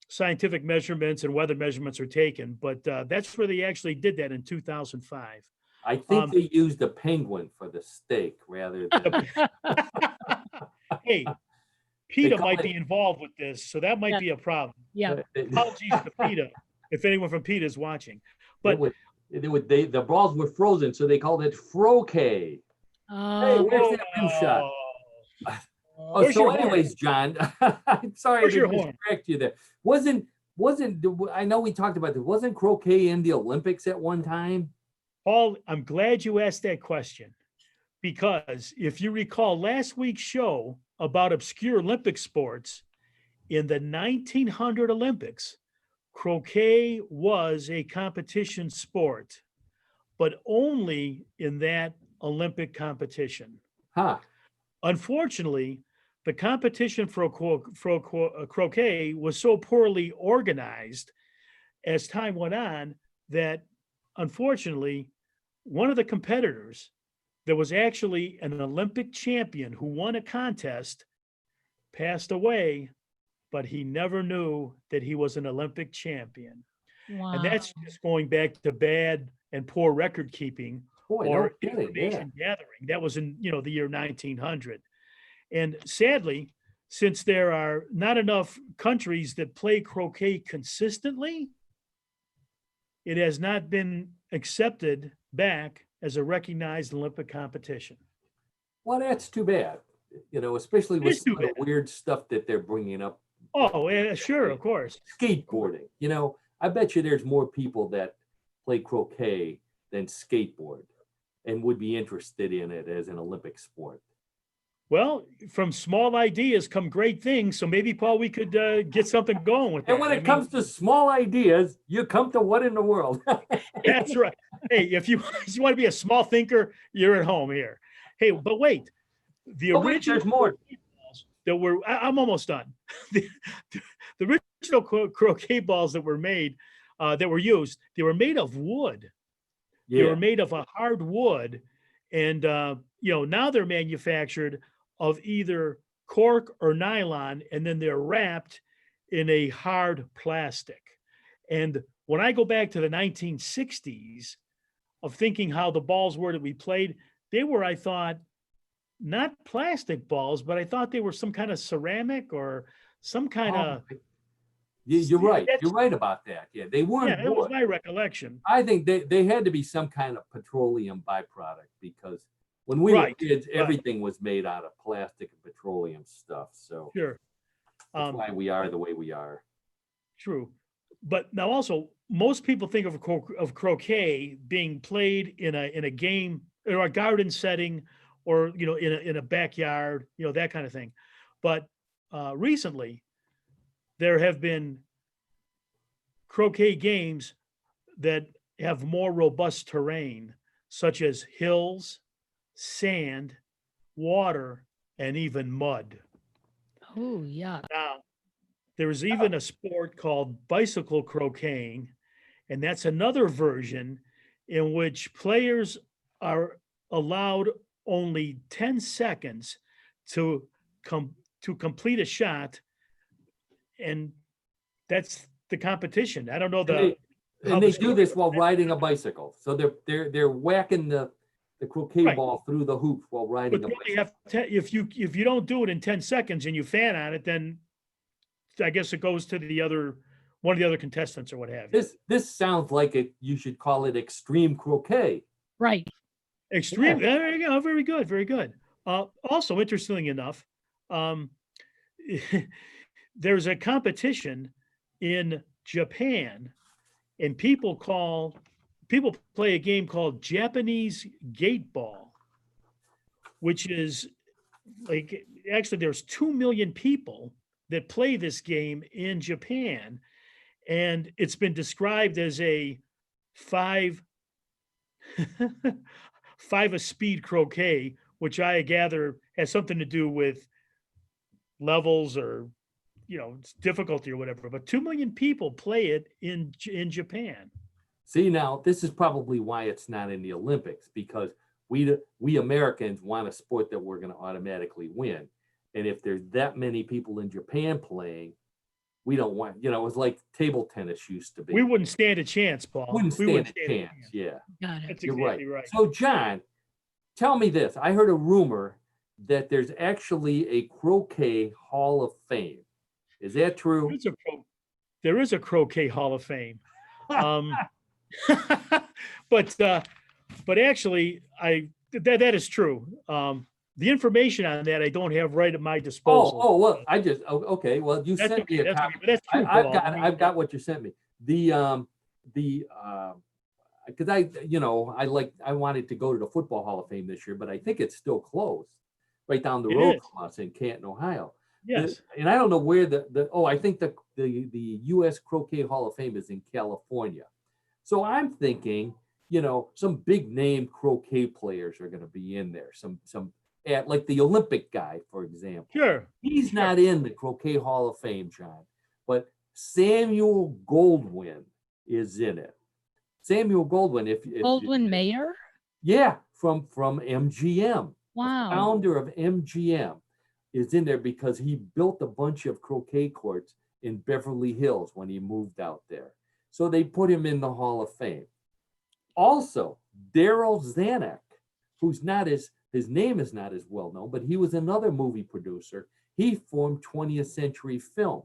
scientific measurements and weather measurements are taken. But that's where they actually did that in 2005. I think they used a penguin for the steak rather than. Hey, PETA call might it- be involved with this, so that might Yeah. be a problem. Yeah. Apologies to PETA, if anyone from PETA is watching. But the balls were frozen, so they called it froquet. Hey, Uh, where's that rim shot? Oh, Where's so your horn? anyways, John, I'm sorry Where's to your horn? distract you there. Wasn't I know we talked about this. Wasn't croquet in the Olympics at one time? Paul, I'm glad you asked that question because if you recall last week's show about obscure Olympic sports, in the 1900 Olympics, croquet was a competition sport, but only in that Olympic competition. Huh. Unfortunately, the competition for croquet was so poorly organized as time went on that unfortunately, one of the competitors that was actually an Olympic champion who won a contest passed away, but he never knew that he was an Olympic champion. wow. And that's just going back to bad and poor record keeping Boy, no or kidding. Yeah. information gathering. That was in, the year 1900. And sadly, since there are not enough countries that play croquet consistently, it has not been accepted back as a recognized Olympic competition. Well, that's too bad. Especially It with is too some of the weird stuff that they're bringing up. Oh, yeah, sure, of course. Skateboarding. I bet you there's more people that play croquet than skateboard and would be interested in it as an Olympic sport. Well, from small ideas come great things. So maybe, Paul, we could get something going with that. And when it comes to small ideas, you come to What in the World? That's right. Hey, if you want to be a small thinker, you're at home here. Hey, but wait, the Oh, wait, original there's more. balls that were, I'm almost done. The original croquet balls that were made, that were used, they were made of wood. They Yeah. were made of a hard wood. And, now they're manufactured of either cork or nylon, and then they're wrapped in a hard plastic. And when I go back to the 1960s of thinking how the balls were that we played, they were, I thought, not plastic balls, but I thought they were some kind of ceramic or some kind of. You're right. You're right about that. Yeah, they weren't Yeah, it was wood. my recollection. I think they had to be some kind of petroleum byproduct because when we were Right, kids, right. everything was made out of plastic and petroleum stuff. So Sure. that's why we are the way we are. True. But now also, most people think of croquet being played in a game or a garden setting or, in a backyard, that kind of thing. But recently, there have been croquet games that have more robust terrain, such as hills, sand, water, and even mud. Oh, yuck. Now, there is even a sport called bicycle croqueting, and that's another version in which players are allowed only 10 seconds to complete a shot, and that's the competition. I don't know And they do this while riding a bicycle. So they're whacking the croquet Right. ball through the hoop while riding but a you bicycle. have if you don't do it in 10 seconds and you fan on it, then I guess it goes to one of the other contestants or what have you. This sounds like you should call it extreme croquet. Right. Extreme. There you go. Very good. Very good. Also, interestingly enough, there's a competition in Japan, and people play a game called Japanese gate ball, which is like actually there's 2 million people that play this game in Japan, and it's been described as a five a speed croquet, which I gather has something to do with levels or difficulty or whatever. But 2 million people play it in Japan. See, now this is probably why it's not in the Olympics, because we Americans want a sport that we're going to automatically win. And if there's that many people in Japan playing, we don't want, it's like table tennis used to be. We wouldn't stand a chance, Paul. Wouldn't We stand a chance. Yeah, Got it. That's you're exactly right. right. So, John, tell me this. I heard a rumor that there's actually a croquet Hall of Fame. Is that true? There is a croquet Hall of Fame. But actually, that is true. The information on that I don't have right at my disposal. Well, okay. Well, you That's sent me okay. a That's copy. okay. But that's true, I've Paul. got, I've got what you sent me. Because I wanted to go to the Football Hall of Fame this year, but I think it's still closed, right down the It road is. from us in Canton, Ohio. Yes. And I don't know where I think the U.S. Croquet Hall of Fame is in California. So I'm thinking, some big name croquet players are going to be in there. Some like the Olympic guy, for example. Sure. He's not in the Croquet Hall of Fame, John, but Samuel Goldwyn is in it. Samuel Goldwyn, if Goldwyn Mayer? yeah, from MGM. Wow. The founder of MGM is in there because he built a bunch of croquet courts in Beverly Hills when he moved out there. So they put him in the Hall of Fame. Also, Daryl Zanuck, who's not as, his name is not as well known, but he was another movie producer. He formed 20th Century Film.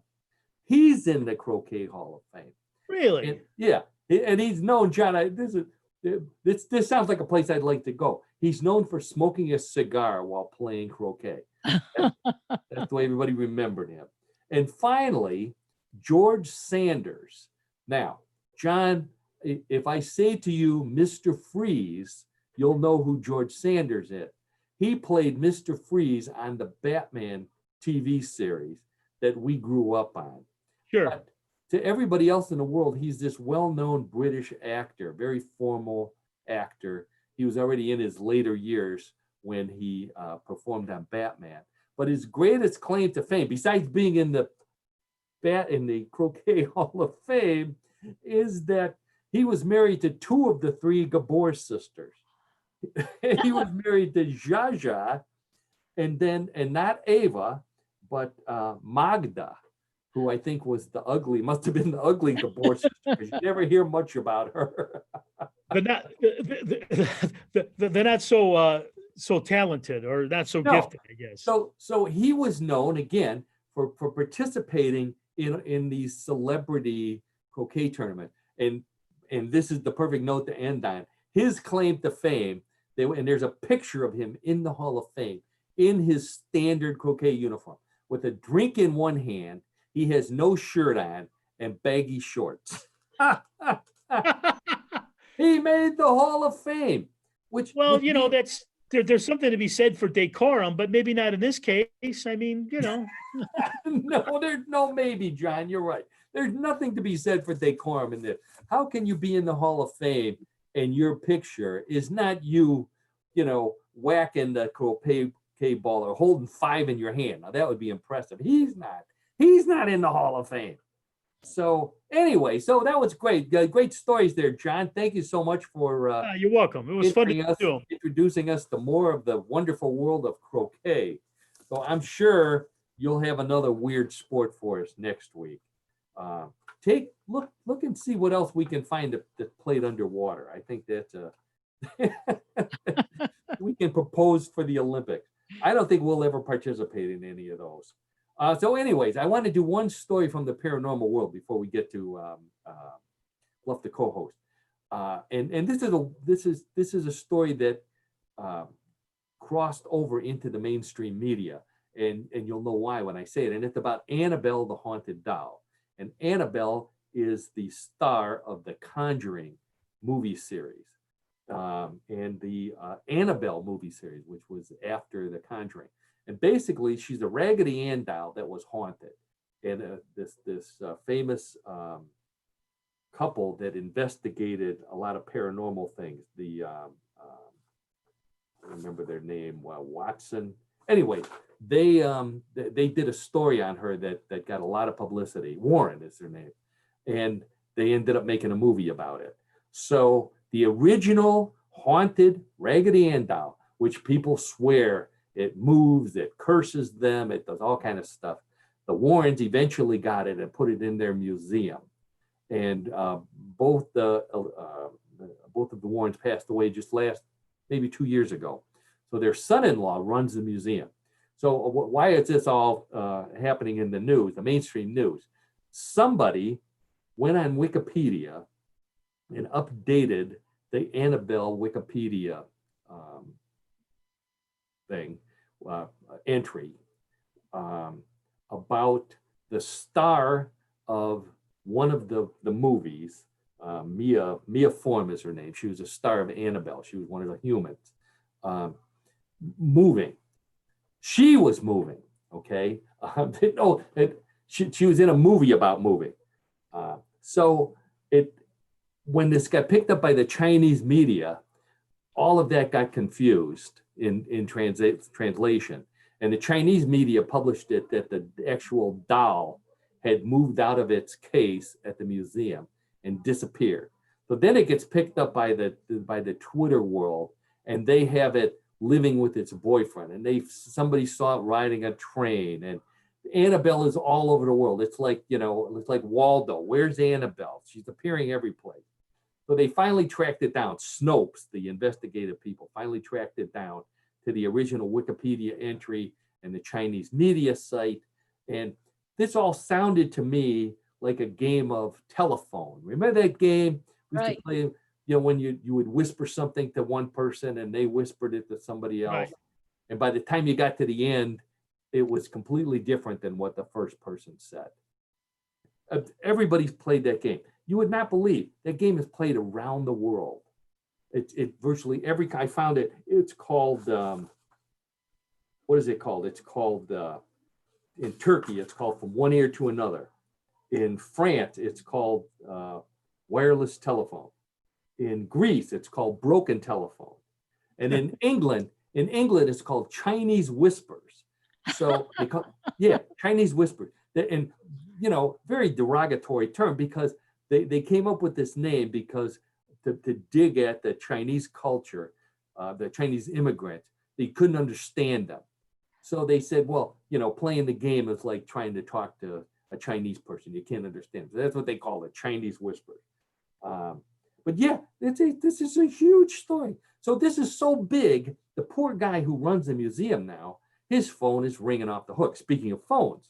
He's in the Croquet Hall of Fame. Really? And, yeah, and he's known, John. This sounds like a place I'd like to go. He's known for smoking a cigar while playing croquet. That's the way everybody remembered him. And finally, George Sanders. Now, John, if I say to you, Mr. Freeze, you'll know who George Sanders is. He played Mr. Freeze on the Batman TV series that we grew up on. Sure. But to everybody else in the world, he's this well-known British actor, very formal actor. He was already in his later years when he performed on Batman. But his greatest claim to fame, besides being in the Croquet Hall of Fame, is that he was married to two of the three Gabor sisters. He was married to Jaja, and not Ava, but Magda, who I think was must have been the ugly Gabor sister, because you never hear much about her. They're not so talented or not so gifted, I guess. So he was known again for participating in these celebrity croquet tournament, and this is the perfect note to end on. His claim to fame, and there's a picture of him in the Hall of Fame in his standard croquet uniform with a drink in one hand. He has no shirt on and baggy shorts. He made the Hall of Fame, which that's there's something to be said for decorum, but maybe not in this case. I mean, there's no maybe, John. You're right. There's nothing to be said for decorum in this. How can you be in the Hall of Fame and your picture is not you, whacking the croquet ball or holding 5 in your hand? Now that would be impressive. He's not in the Hall of Fame. So anyway, so that was great. Great stories there, John. Thank you so much for you're welcome. It was fun to do. Introducing us to more of the wonderful world of croquet. So I'm sure you'll have another weird sport for us next week. Look and see what else we can find that played underwater. I think that's we can propose for the Olympics. I don't think we'll ever participate in any of those. So anyways, I want to do one story from the paranormal world before we get to Bluff the co-host. And this is a story that crossed over into the mainstream media, and you'll know why when I say it. And it's about Annabelle the Haunted Doll. And Annabelle is the star of the Conjuring movie series, and the Annabelle movie series, which was after the Conjuring. And basically, she's a Raggedy Ann doll that was haunted. And this famous couple that investigated a lot of paranormal things. I remember their name, Watson. Anyway, they did a story on her that got a lot of publicity. Warren is their name, and they ended up making a movie about it. So the original haunted Raggedy Ann doll, which people swear it moves, it curses them, it does all kind of stuff. The Warrens eventually got it and put it in their museum, and both of the Warrens passed away just maybe 2 years ago. So their son-in-law runs the museum. So why is this all happening in the news, the mainstream news? Somebody went on Wikipedia and updated the Annabelle Wikipedia thing, entry, about the star of one of the movies. Mia Form is her name. She was a star of Annabelle. She was one of the humans. Moving. She was moving. Okay. No, she was in a movie about moving. So when this got picked up by the Chinese media, all of that got confused in translation. And the Chinese media published it that the actual doll had moved out of its case at the museum and disappeared. So then it gets picked up by the Twitter world, and they have it living with its boyfriend, and somebody saw it riding a train, and Annabelle is all over the world. It's like, it's like Waldo. Where's Annabelle? She's appearing every place. So they finally tracked it down. Snopes, the investigative people, finally tracked it down to the original Wikipedia entry and the Chinese media site. And this all sounded to me like a game of telephone. Remember that game we used to play, when you would whisper something to one person and they whispered it to somebody else. Right. And by the time you got to the end, it was completely different than what the first person said. Everybody's played that game. You would not believe that game is played around the world. It virtually I found it. It's called, what is it called? It's called, in Turkey, it's called From One Ear to Another. In France, it's called wireless telephone. In Greece, it's called broken telephone. And in England, it's called Chinese whispers. So Chinese whispers. And, very derogatory term, because they came up with this name because to dig at the Chinese culture, the Chinese immigrant, they couldn't understand them. So they said, well, playing the game is like trying to talk to a Chinese person. You can't understand. So that's what they call it, Chinese whispers. But yeah, this is a huge story. So this is so big, the poor guy who runs the museum now, his phone is ringing off the hook. Speaking of phones,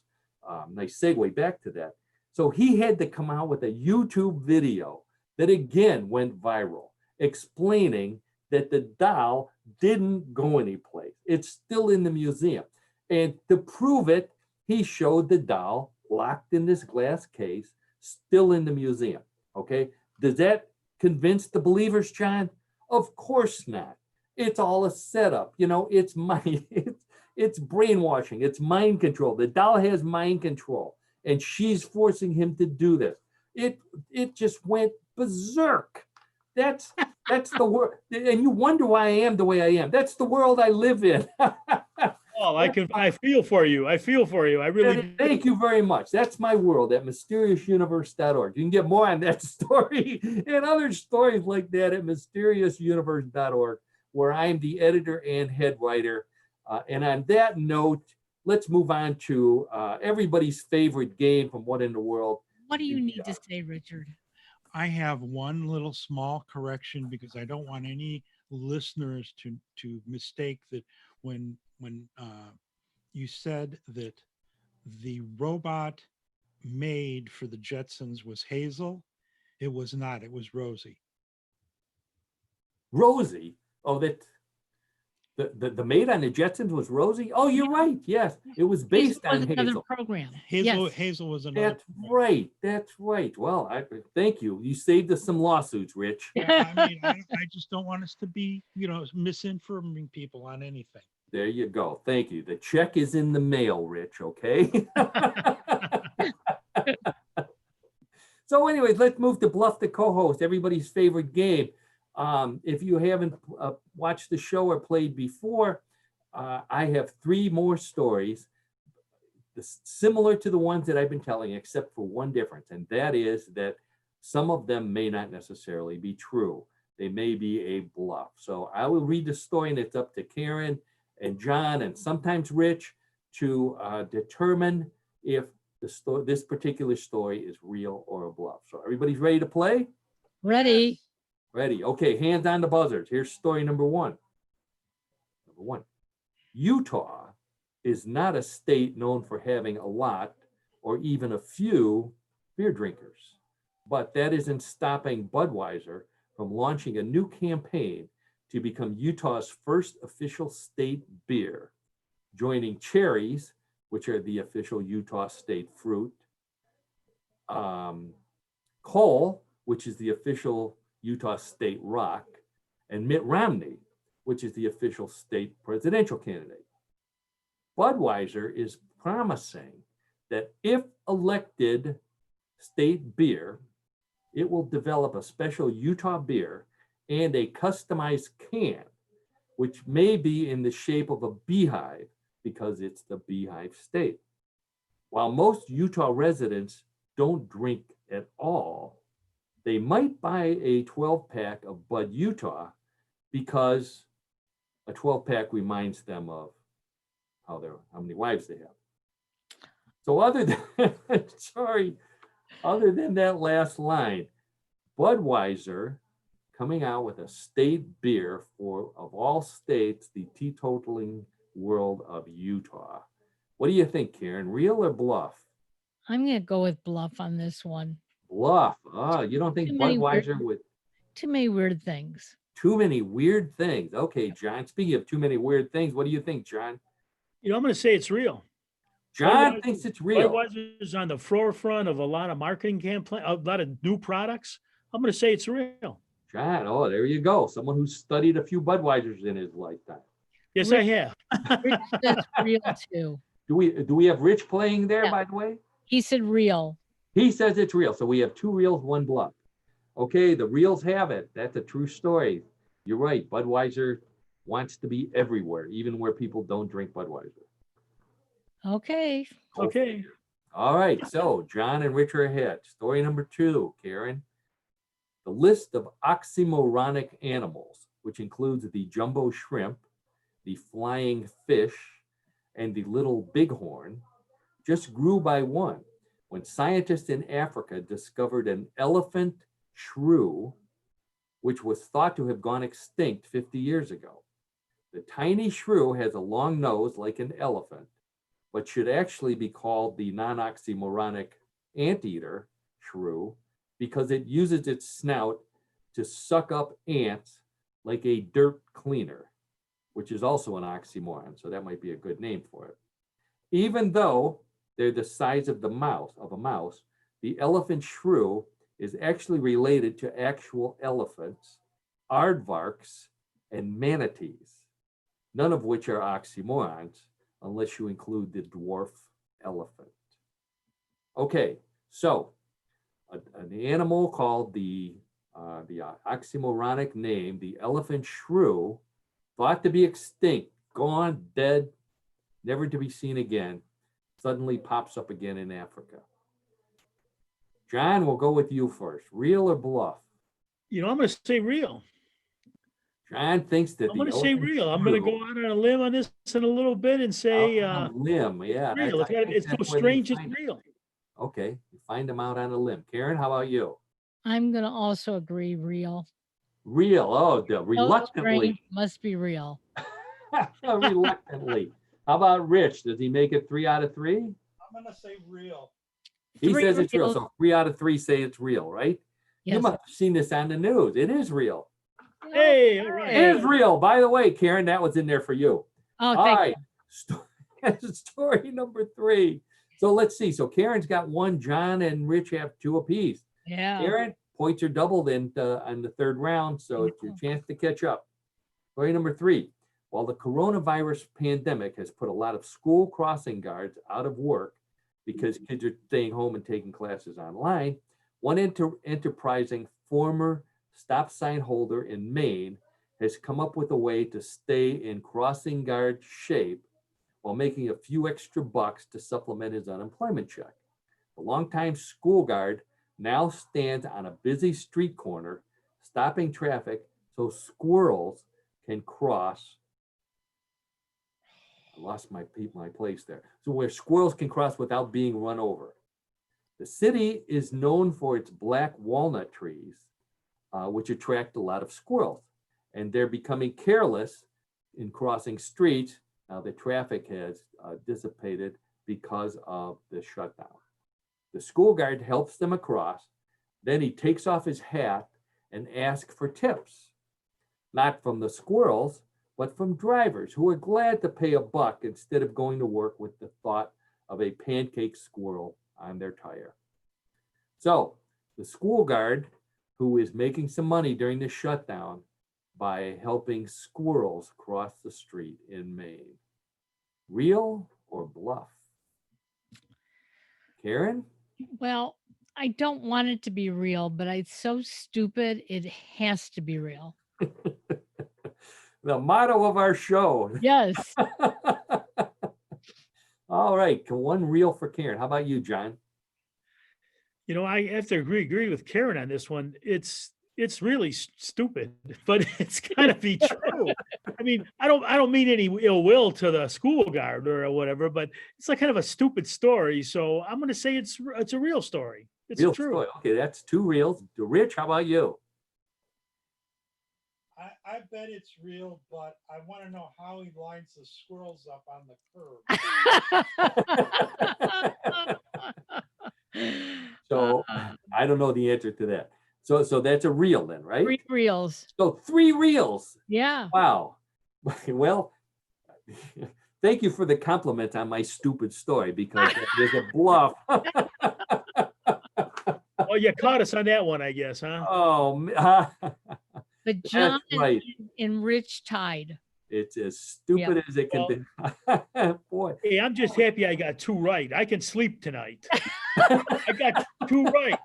nice segue back to that. So he had to come out with a YouTube video that again went viral, explaining that the doll didn't go anyplace. It's still in the museum. And to prove it, he showed the doll locked in this glass case, still in the museum. Okay. Does that convince the believers, John? Of course not. It's all a setup. It's it's brainwashing. It's mind control. The doll has mind control, and she's forcing him to do this. It just went berserk. That's the world. And you wonder why I am the way I am. That's the world I live in. Oh, I feel for you. I feel for you. I really do. Thank you very much. That's my world at mysteriousuniverse.org. You can get more on that story and other stories like that at mysteriousuniverse.org, where I'm the editor and head writer. And on that note, let's move on to everybody's favorite game from What in the World. What do you need to say, Richard? I have one little small correction because I don't want any listeners to mistake that when you said that the robot made for the Jetsons was Hazel, it was not. It was Rosie. Rosie? Oh, that the maid on the Jetsons was Rosie? Oh, you're right. Yes, it was based on another Hazel. program. Hazel was another. That's right. That's right. Well, thank you. You saved us some lawsuits, Rich. Yeah, I mean, I just don't want us to be, misinforming people on anything. There you go. Thank you. The check is in the mail, Rich. Okay. So anyways, let's move to Bluff the Co-host, everybody's favorite game. If you haven't watched the show or played before, I have 3 more stories similar to the ones that I've been telling, except for one difference. And that is that some of them may not necessarily be true. They may be a bluff. So I will read the story, and it's up to Karen and John and sometimes Rich to determine if this particular story is real or a bluff. So everybody's ready to play? Ready. Ready. Okay, hands on the buzzers. Here's story number 1. Number 1. Utah is not a state known for having a lot or even a few beer drinkers, but that isn't stopping Budweiser from launching a new campaign to become Utah's first official state beer, joining cherries, which are the official Utah state fruit, Cole, which is the official Utah state rock, and Mitt Romney, which is the official state presidential candidate. Budweiser is promising that if elected state beer, it will develop a special Utah beer and a customized can, which may be in the shape of a beehive because it's the beehive state. While most Utah residents don't drink at all, they might buy a 12-pack of Bud Utah because a 12-pack reminds them of how many wives they have. So other than that last line, Budweiser coming out with a state beer of all states, the teetotaling world of Utah. What do you think, Karen? Real or bluff? I'm going to go with bluff on this one. Bluff. You don't think Too many Budweiser would? Too many weird things. Too many weird things. Okay, John. Speaking of too many weird things, what do you think, John? I'm going to say it's real. John thinks it's real. Budweiser is on the forefront of a lot of marketing campaign, a lot of new products. I'm going to say it's real. John, there you go. Someone who studied a few Budweisers in his lifetime. Yes, I have. That's real too. Do we have Rich playing there, Yeah. by the way? He said real. He says it's real. So we have 2 reals, 1 bluff. Okay, the reals have it. That's a true story. You're right. Budweiser wants to be everywhere, even where people don't drink Budweiser. Okay. Okay. All right. So John and Rich are ahead. Story number 2, Karen. The list of oxymoronic animals, which includes the jumbo shrimp, the flying fish, and the little bighorn, just grew by 1 when scientists in Africa discovered an elephant shrew, which was thought to have gone extinct 50 years ago. The tiny shrew has a long nose like an elephant, but should actually be called the non-oxymoronic anteater shrew because it uses its snout to suck up ants like a dirt cleaner, which is also an oxymoron, so that might be a good name for it. Even though they're the size of a mouse, the elephant shrew is actually related to actual elephants, aardvarks, and manatees, none of which are oxymorons unless you include the dwarf elephant. Okay, so an animal called the oxymoronic name, the elephant shrew, thought to be extinct, gone, dead, never to be seen again, suddenly pops up again in Africa. John, we'll go with you first. Real or bluff? I'm going to say real. John thinks that I'm going to say real. I'm going to go out on a limb on this in a little bit and say limb. Yeah, real. It's so strange it's real. Okay, you find them out on a limb. Karen, how about you? I'm going to also agree real. Real. Oh, reluctantly. Must be real. Reluctantly. How about Rich? Does he make it 3 out of 3? I'm gonna say real. He says it's real. real. So 3 out of 3 say it's real, right? Yes. You must have seen this on the news. It is real. Hey, all right. It is real. By the way, Karen, that was in there for you. Oh, All thank right. Story number 3. So let's see. So Karen's got 1. John and Rich have 2 apiece. Yeah. Karen, points are doubled on the 3rd round, so it's your chance to catch up. Story number 3. While the coronavirus pandemic has put a lot of school crossing guards out of work because kids are staying home and taking classes online, one enterprising former stop sign holder in Maine has come up with a way to stay in crossing guard shape while making a few extra bucks to supplement his unemployment check. The longtime school guard now stands on a busy street corner, stopping traffic so squirrels can cross. I lost my place there. So where squirrels can cross without being run over. The city is known for its black walnut trees, which attract a lot of squirrels. And they're becoming careless in crossing streets. Now the traffic has dissipated because of the shutdown. The school guard helps them across. Then he takes off his hat and asks for tips. not from the squirrels, but from drivers who are glad to pay $1 instead of going to work with the thought of a pancake squirrel on their tire. So the school guard, who is making some money during the shutdown by helping squirrels cross the street in Maine. Real or bluff? Karen? Well, I don't want it to be real, but it's so stupid. It has to be real. The motto of our show. Yes. All right, one real for Karen. How about you, John? You know, I have to agree with Karen on this one. It's really stupid, but it's gotta be true. I mean, I don't mean any ill will to the school guard or whatever, but it's like kind of a stupid story. So I'm gonna say it's a real story. It's Real true. story. Okay, that's 2 reals. Rich, how about you? I bet it's real, but I want to know how he lines the squirrels up on the curb. So I don't know the answer to that. So that's a reel then, right? 3 reels. So 3 reels. Yeah. Wow. Well, thank you for the compliment on my stupid story because there's a bluff. Oh, you caught us on that one, I guess, huh? Oh, But John right. and Rich tied. It's as stupid as it can be. Boy. Hey, I'm just happy I got 2 right. I can sleep tonight. I got 2 right.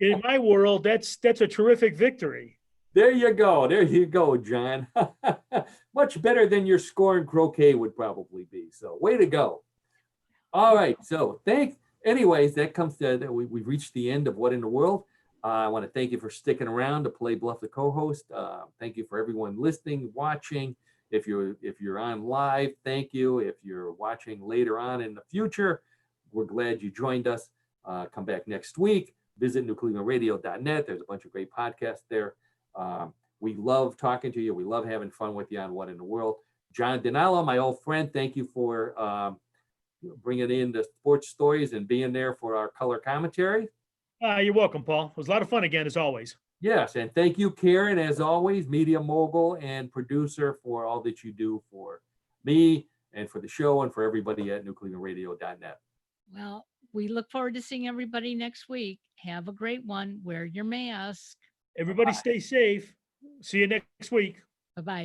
In my world, that's a terrific victory. There you go. There you go, John. Much better than your score in croquet would probably be. So way to go. All right. So anyways, that comes to that. We've reached the end of What in the World. I want to thank you for sticking around to play Bluff the co-host. Thank you for everyone listening, watching. If you're on live, thank you. If you're watching later on in the future, we're glad you joined us. Come back next week. Visit newclevelandradio.net. There's a bunch of great podcasts there. We love talking to you. We love having fun with you on What in the World. John Dinalo, my old friend, thank you for bringing in the sports stories and being there for our color commentary. You're welcome, Paul. It was a lot of fun again, as always. Yes, and thank you, Karen, as always, media mogul and producer, for all that you do for me and for the show and for everybody at newclevelandradio.net. Well, we look forward to seeing everybody next week. Have a great one. Wear your mask. Everybody stay safe. See you next week. Bye-bye.